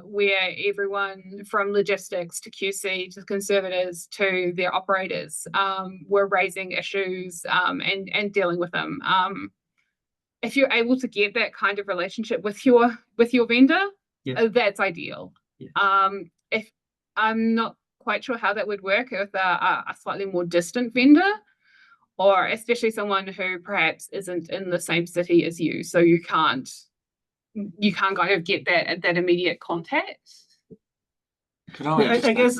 where everyone from logistics to QC to conservators to their operators were raising issues and dealing with them. If you're able to get that kind of relationship with your vendor, that's ideal. Yeah. If I'm not quite sure how that would work with a slightly more distant vendor, or especially someone who perhaps isn't in the same city as you, so you can't you can't kind of get that immediate contact. I guess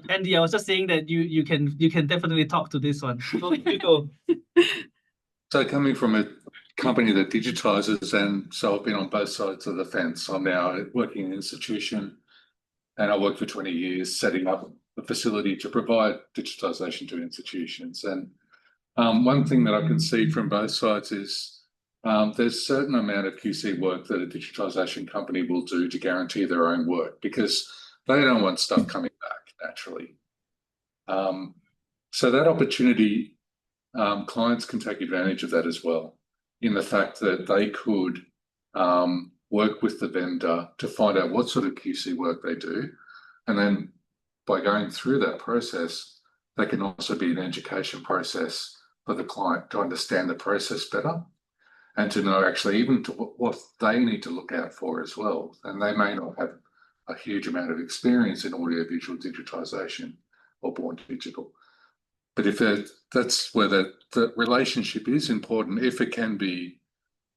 Andy, I was just saying that you can definitely talk to this one. You go. So coming from a company that digitizes, and so I've been on both sides of the fence. I'm now working in an institution, and I worked for 20 years setting up a facility to provide digitization to institutions. And one thing that I can see from both sides is there's a certain amount of QC work that a digitization company will do to guarantee their own work, because they don't want stuff coming back naturally. So that opportunity, clients can take advantage of that as well, in the fact that they could work with the vendor to find out what sort of QC work they do. And then by going through that process, they can also be an education process for the client to understand the process better and to know actually even to what they need to look out for as well. And they may not have a huge amount of experience in audiovisual digitization or born digital. But if that's where the relationship is important, if it can be,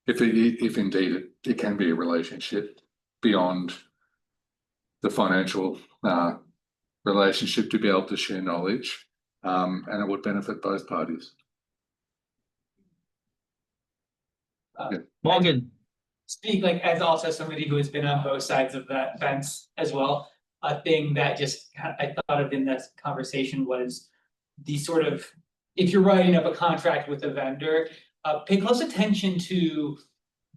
if indeed it can be a relationship beyond the financial relationship, to be able to share knowledge, and it would benefit both parties. Morgan. Speak like as also somebody who has been on both sides of that fence as well. A thing that just I thought of in this conversation was the sort of, if you're writing up a contract with a vendor, pay close attention to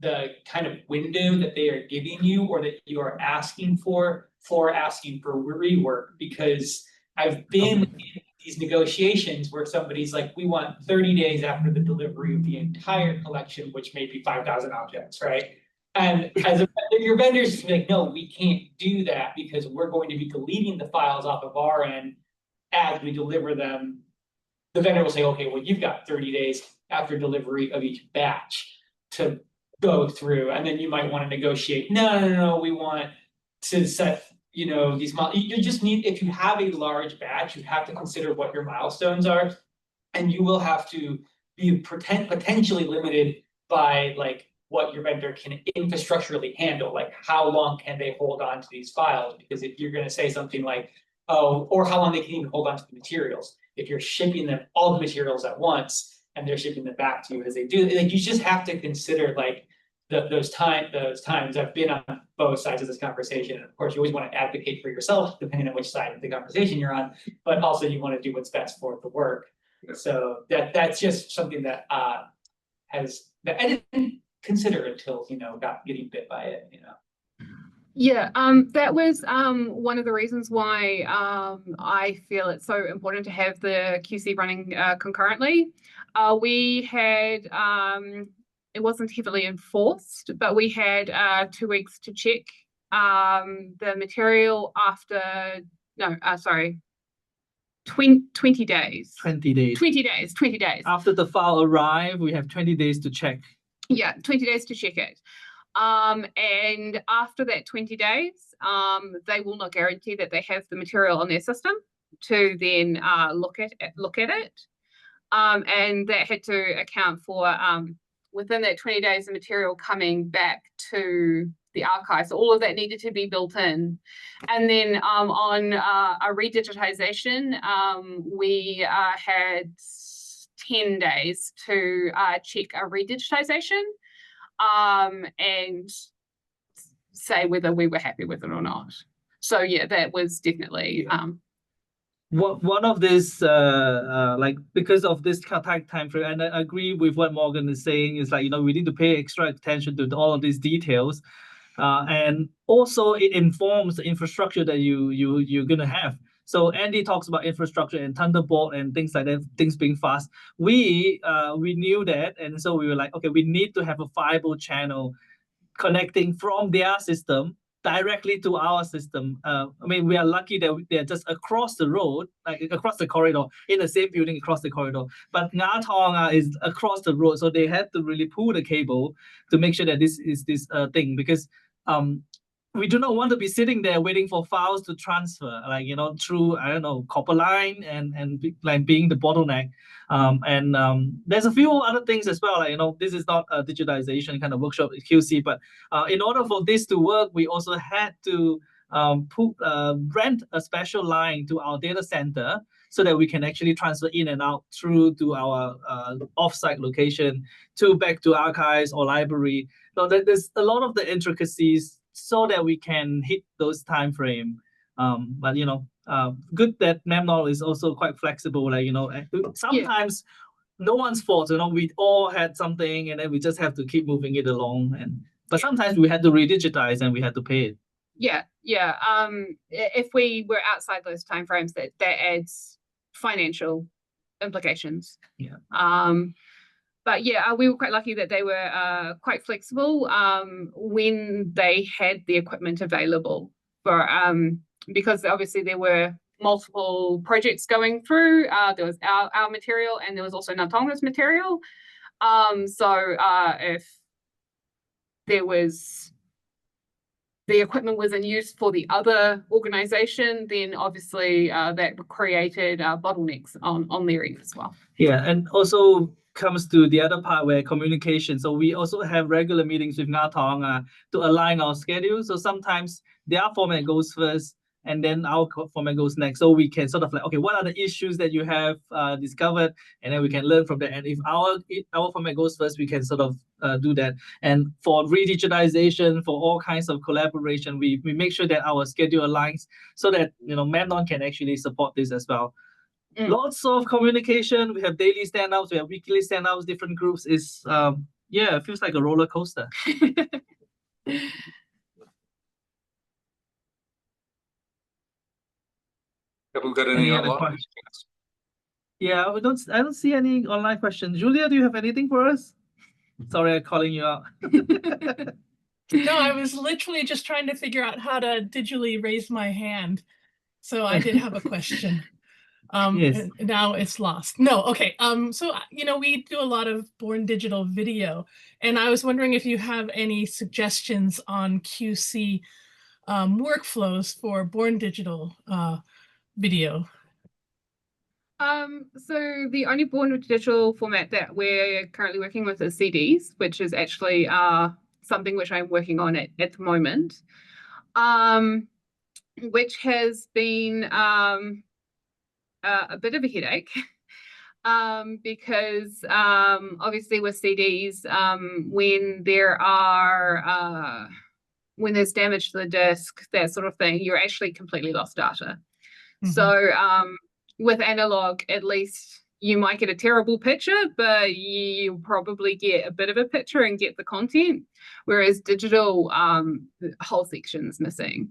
the kind of window that they are giving you or that you are asking for asking for rework, because I've been in these negotiations where somebody's like, we want 30 days after the delivery of the entire collection, which may be 5,000 objects, right? And as a vendor, your vendors just be like, no, we can't do that because we're going to be deleting the files off of our end as we deliver them. The vendor will say, okay, well, you've got 30 days after delivery of each batch to go through. And then you might want to negotiate, no, we want to set, these you just need, if you have a large batch, you have to consider what your milestones are, and you will have to be potentially limited by like what your vendor can infrastructurally handle, like how long can they hold on to these files? Because if you're going to say something like, oh, or how long they can even hold on to the materials, if you're shipping them all the materials at once and they're shipping them back to you as they do, like you just have to consider like those times. I've been on both sides of this conversation, and of course you always want to advocate for yourself depending on which side of the conversation you're on, but also you want to do what's best for the work. Yeah. So that's just something that I didn't consider until got getting bit by it. Yeah, that was one of the reasons why I feel it's so important to have the QC running concurrently. We had it wasn't heavily enforced, but we had 2 weeks to check the material after 20 days. 20 days. 20 days. After the file arrive, we have 20 days to check. Yeah, 20 days to check it. And after that 20 days, they will not guarantee that they have the material on their system to then look at it. And that had to account for within that 20 days of material coming back to the archive. So all of that needed to be built in. And then on a redigitization, we had 10 days to check a redigitization and say whether we were happy with it or not. So yeah, that was definitely one of this like because of this tight time frame, and I agree with what Morgan is saying, is like we need to pay extra attention to all of these details, and also it informs the infrastructure that you're gonna have. So Andy talks about infrastructure and Thunderbolt and things like that, things being fast. We knew that, and so we were like, okay, we need to have a fiber channel connecting from their system directly to our system. I mean, we are lucky that they're just across the road, like across the corridor, in the same building across the corridor. But Nga Thong is across the road, so they had to really pull the cable to make sure that this is this thing, because we do not want to be sitting there waiting for files to transfer, like, you know, through, I don't know, copper line and like being the bottleneck. There's a few other things as well. Like, you know, this is not a digitization kind of workshop at QC, but in order for this to work, we also had to rent a special line to our data center so that we can actually transfer in and out through to our offsite location back to archives or library. So there's a lot of the intricacies so that we can hit those time frame. But you know, good that Memnol is also quite flexible. Like, you know, sometimes no one's fault. You know, we all had something, and then we just have to keep moving it along. But sometimes we had to redigitize and we had to pay it. Yeah. If we were outside those timeframes, that adds financial implications. Yeah. But yeah, we were quite lucky that they were quite flexible when they had the equipment available for because obviously there were multiple projects going through. There was our material, and there was also Natonga's material. So if there was the equipment was in use for the other organization, then obviously that created bottlenecks on their end as well. Yeah, and also comes to the other part where communication. So we also have regular meetings with Ngatong to align our schedule. So sometimes their format goes first, and then our format goes next. So we can sort of like, okay, what are the issues that you have discovered? And then we can learn from that. And if our format goes first, we can sort of do that. And for redigitization, for all kinds of collaboration, we make sure that our schedule aligns so that, you know, Memnon can actually support this as well. Lots of communication. We have daily stand-ups, we have weekly stand-ups, different groups. Is yeah, it feels like a roller coaster. Have we got any other online? questions? Yeah, I don't see any online questions. Julia, do you have anything for us? Sorry, I'm calling you out. No, I was literally just trying to figure out how to digitally raise my hand. So I did have a question. Yes. Now it's lost. No, okay. So, you know, we do a lot of Born Digital video, and I was wondering if you have any suggestions on QC workflows for Born Digital video. So the only Born Digital format that we're currently working with is CDs, which is actually something which I'm working on at the moment, which has been a bit of a headache because obviously with CDs, when there's damage to the disk, that sort of thing, you're actually completely lost data. So with analog, at least you might get a terrible picture, but you probably get a bit of a picture and get the content, whereas digital, whole sections missing.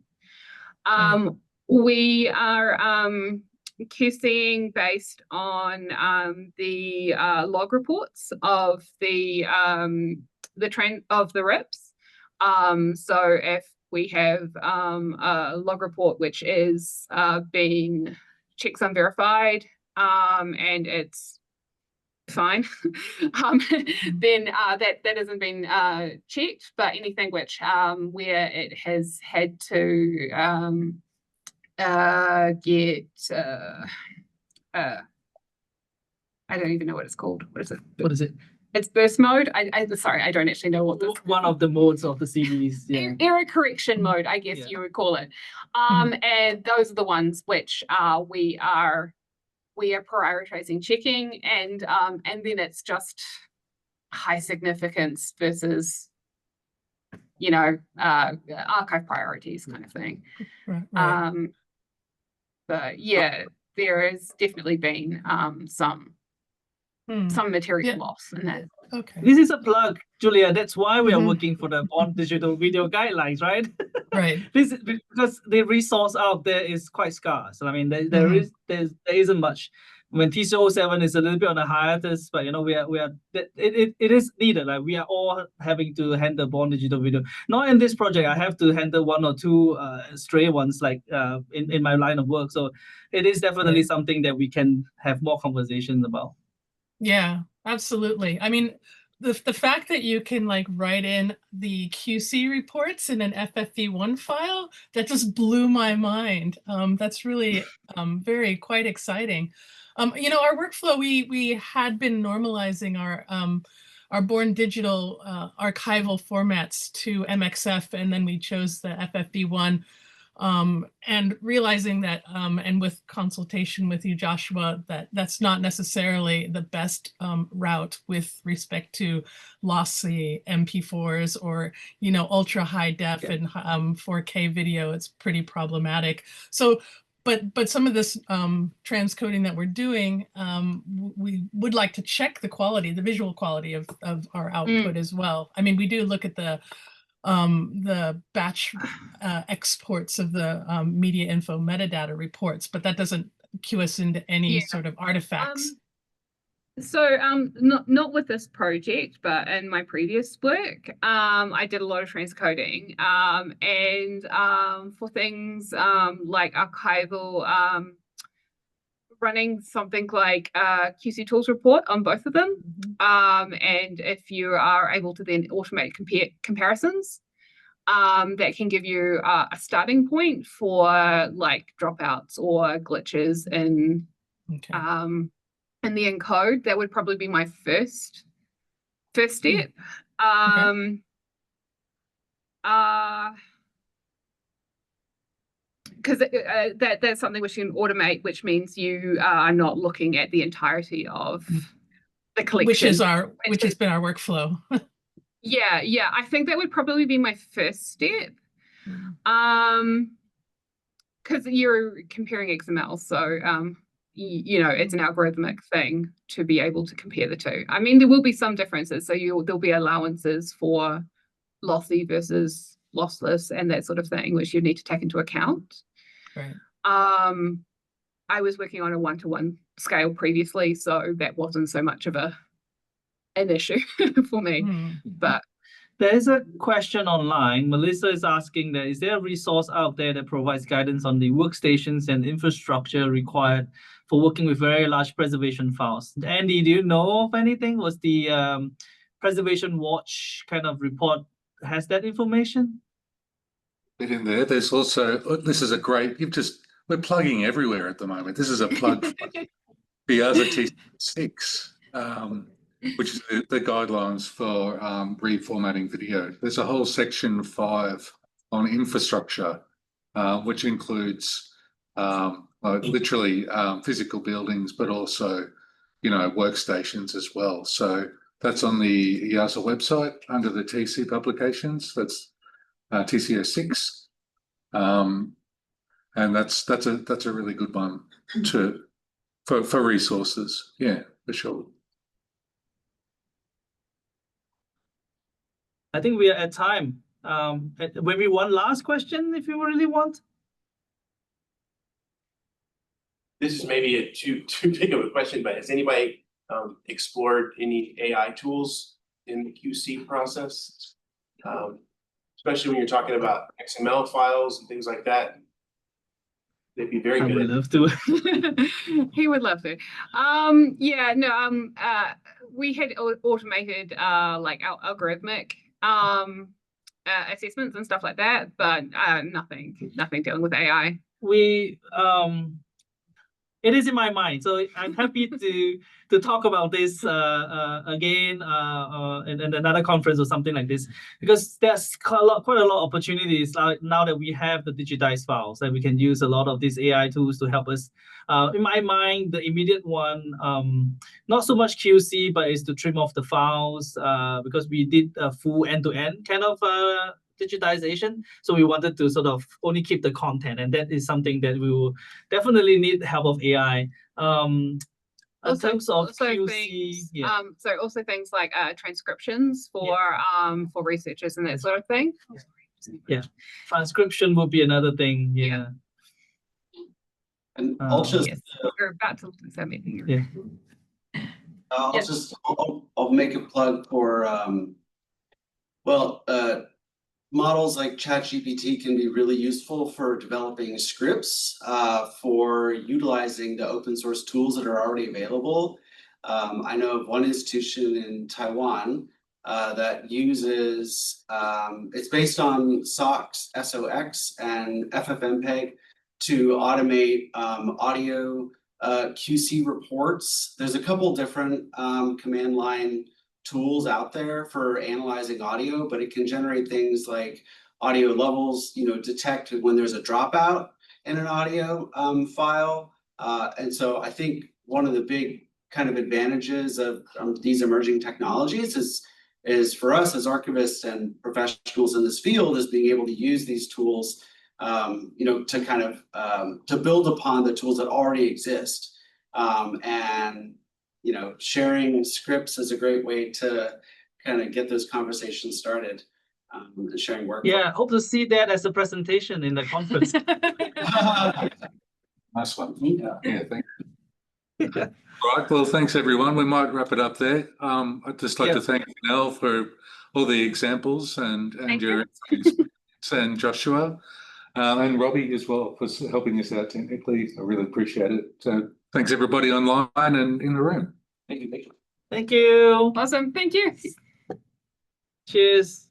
We are QCing based on the log reports of the trend of the RIPs. So if we have a log report which is been checksum verified and it's fine, then that hasn't been checked. But anything which where it has had to get I don't even know what it's called. What is it? What is it? It's burst mode. Sorry, I don't actually know what this. One of the modes of the CDs. Yeah. Error correction mode, I guess you would call it. And those are the ones which we are prioritizing checking, and then it's just high significance versus, you know, archive priorities kind of thing. Right. But yeah, there has definitely been some material loss in that. Okay. This is a plug, Julia. That's why we are working for the Born Digital Video Guidelines, right? Right. This is because the resource out there is quite scarce. I mean, there isn't much. When TCO7 is a little bit on a hiatus, but you know, it is needed. Like, we are all having to handle Born Digital Video. Not in this project. I have to handle one or two stray ones, like in my line of work. So it is definitely something that we can have more conversations about. Yeah, absolutely. I mean, the fact that you can like write in the QC reports in an FFV1 file, that just blew my mind. That's really quite exciting. You know, our workflow, we had been normalizing our Born Digital archival formats to MXF, and then we chose the FFV1. And realizing that, and with consultation with you, Joshua, that that's not necessarily the best route with respect to lossy MP4s or, you know, ultra high def and 4K video. It's pretty problematic. So, but some of this transcoding that we're doing, we would like to check the quality, the visual quality of our output as well. I mean, we do look at the batch exports of the media info metadata reports, but that doesn't cue us into any sort of artifacts. Not with this project, but in my previous work, I did a lot of transcoding, and for things like archival, running something like a QC tools report on both of them. And if you are able to then automate comparisons, that can give you a starting point for like dropouts or glitches in the encode. That would probably be my first step. Because that's something which you can automate, which means you are not looking at the entirety of the collection. Which has been our workflow. Yeah, I think that would probably be my first step. Because you're comparing XML, so you know, it's an algorithmic thing to be able to compare the two. I mean, there will be some differences, so there'll be allowances for lossy versus lossless and that sort of thing, which you need to take into account. Right. I was working on a 1-to-1 scale previously, so that wasn't so much of an issue for me. But there's a question online. Melissa is asking that, is there a resource out there that provides guidance on the workstations and infrastructure required for working with very large preservation files? Andy, do you know of anything? Was the Preservation Watch kind of report, has that information? Bit in there. There's also, this is a great, we're plugging everywhere at the moment. This is a plug for the TC6, which is the guidelines for reformatting video. There's a whole section 5 on infrastructure, which includes literally physical buildings, but also, you know, workstations as well. So that's on the IASA website under the TC publications. That's TCO6, and that's a really good one for resources. Yeah, for sure. I think we are at time. Maybe one last question, if you really want. This is maybe a too big of a question, but has anybody explored any AI tools in the QC process? Especially when you're talking about XML files and things like that. They'd be very good. I would love to. He would love to. Yeah, no, we had automated like algorithmic assessments and stuff like that, but nothing dealing with AI. It is in my mind, so I'm happy to talk about this again in another conference or something like this, because there's quite a lot of opportunities now that we have the digitized files, and we can use a lot of these AI tools to help us. In my mind, the immediate one, not so much QC, but is to trim off the files, because we did a full end-to-end kind of digitization, so we wanted to sort of only keep the content, and that is something that we will definitely need the help of AI. In terms of QC, so also things like transcriptions for researchers and that sort of thing. Yeah, transcription will be another thing. Yeah. And also, we're about to submit here. Yeah. I'll make a plug for models like ChatGPT can be really useful for developing scripts, for utilizing the open source tools that are already available. I know of one institution in Taiwan that uses, it's based on SOX, SOX, and FFmpeg to automate audio QC reports. There's a couple different command line tools out there for analyzing audio, but it can generate things like audio levels, detect when there's a dropout in an audio file. And so I think one of the big kind of advantages of these emerging technologies is for us as archivists and professionals in this field is being able to use these tools, to kind of to build upon the tools that already exist. And sharing scripts is a great way to kind of get those conversations started, and sharing work. Yeah, hope to see that as a presentation in the conference. Nice one. Yeah, thanks. Right, well, thanks everyone. We might wrap it up there. I'd just like to thank Nell for all the examples and your experience, and Joshua, and Robbie as well for helping us out technically. I really appreciate it. So thanks everybody online and in the room. Thank you. Thank you. Awesome. Thank you. Cheers.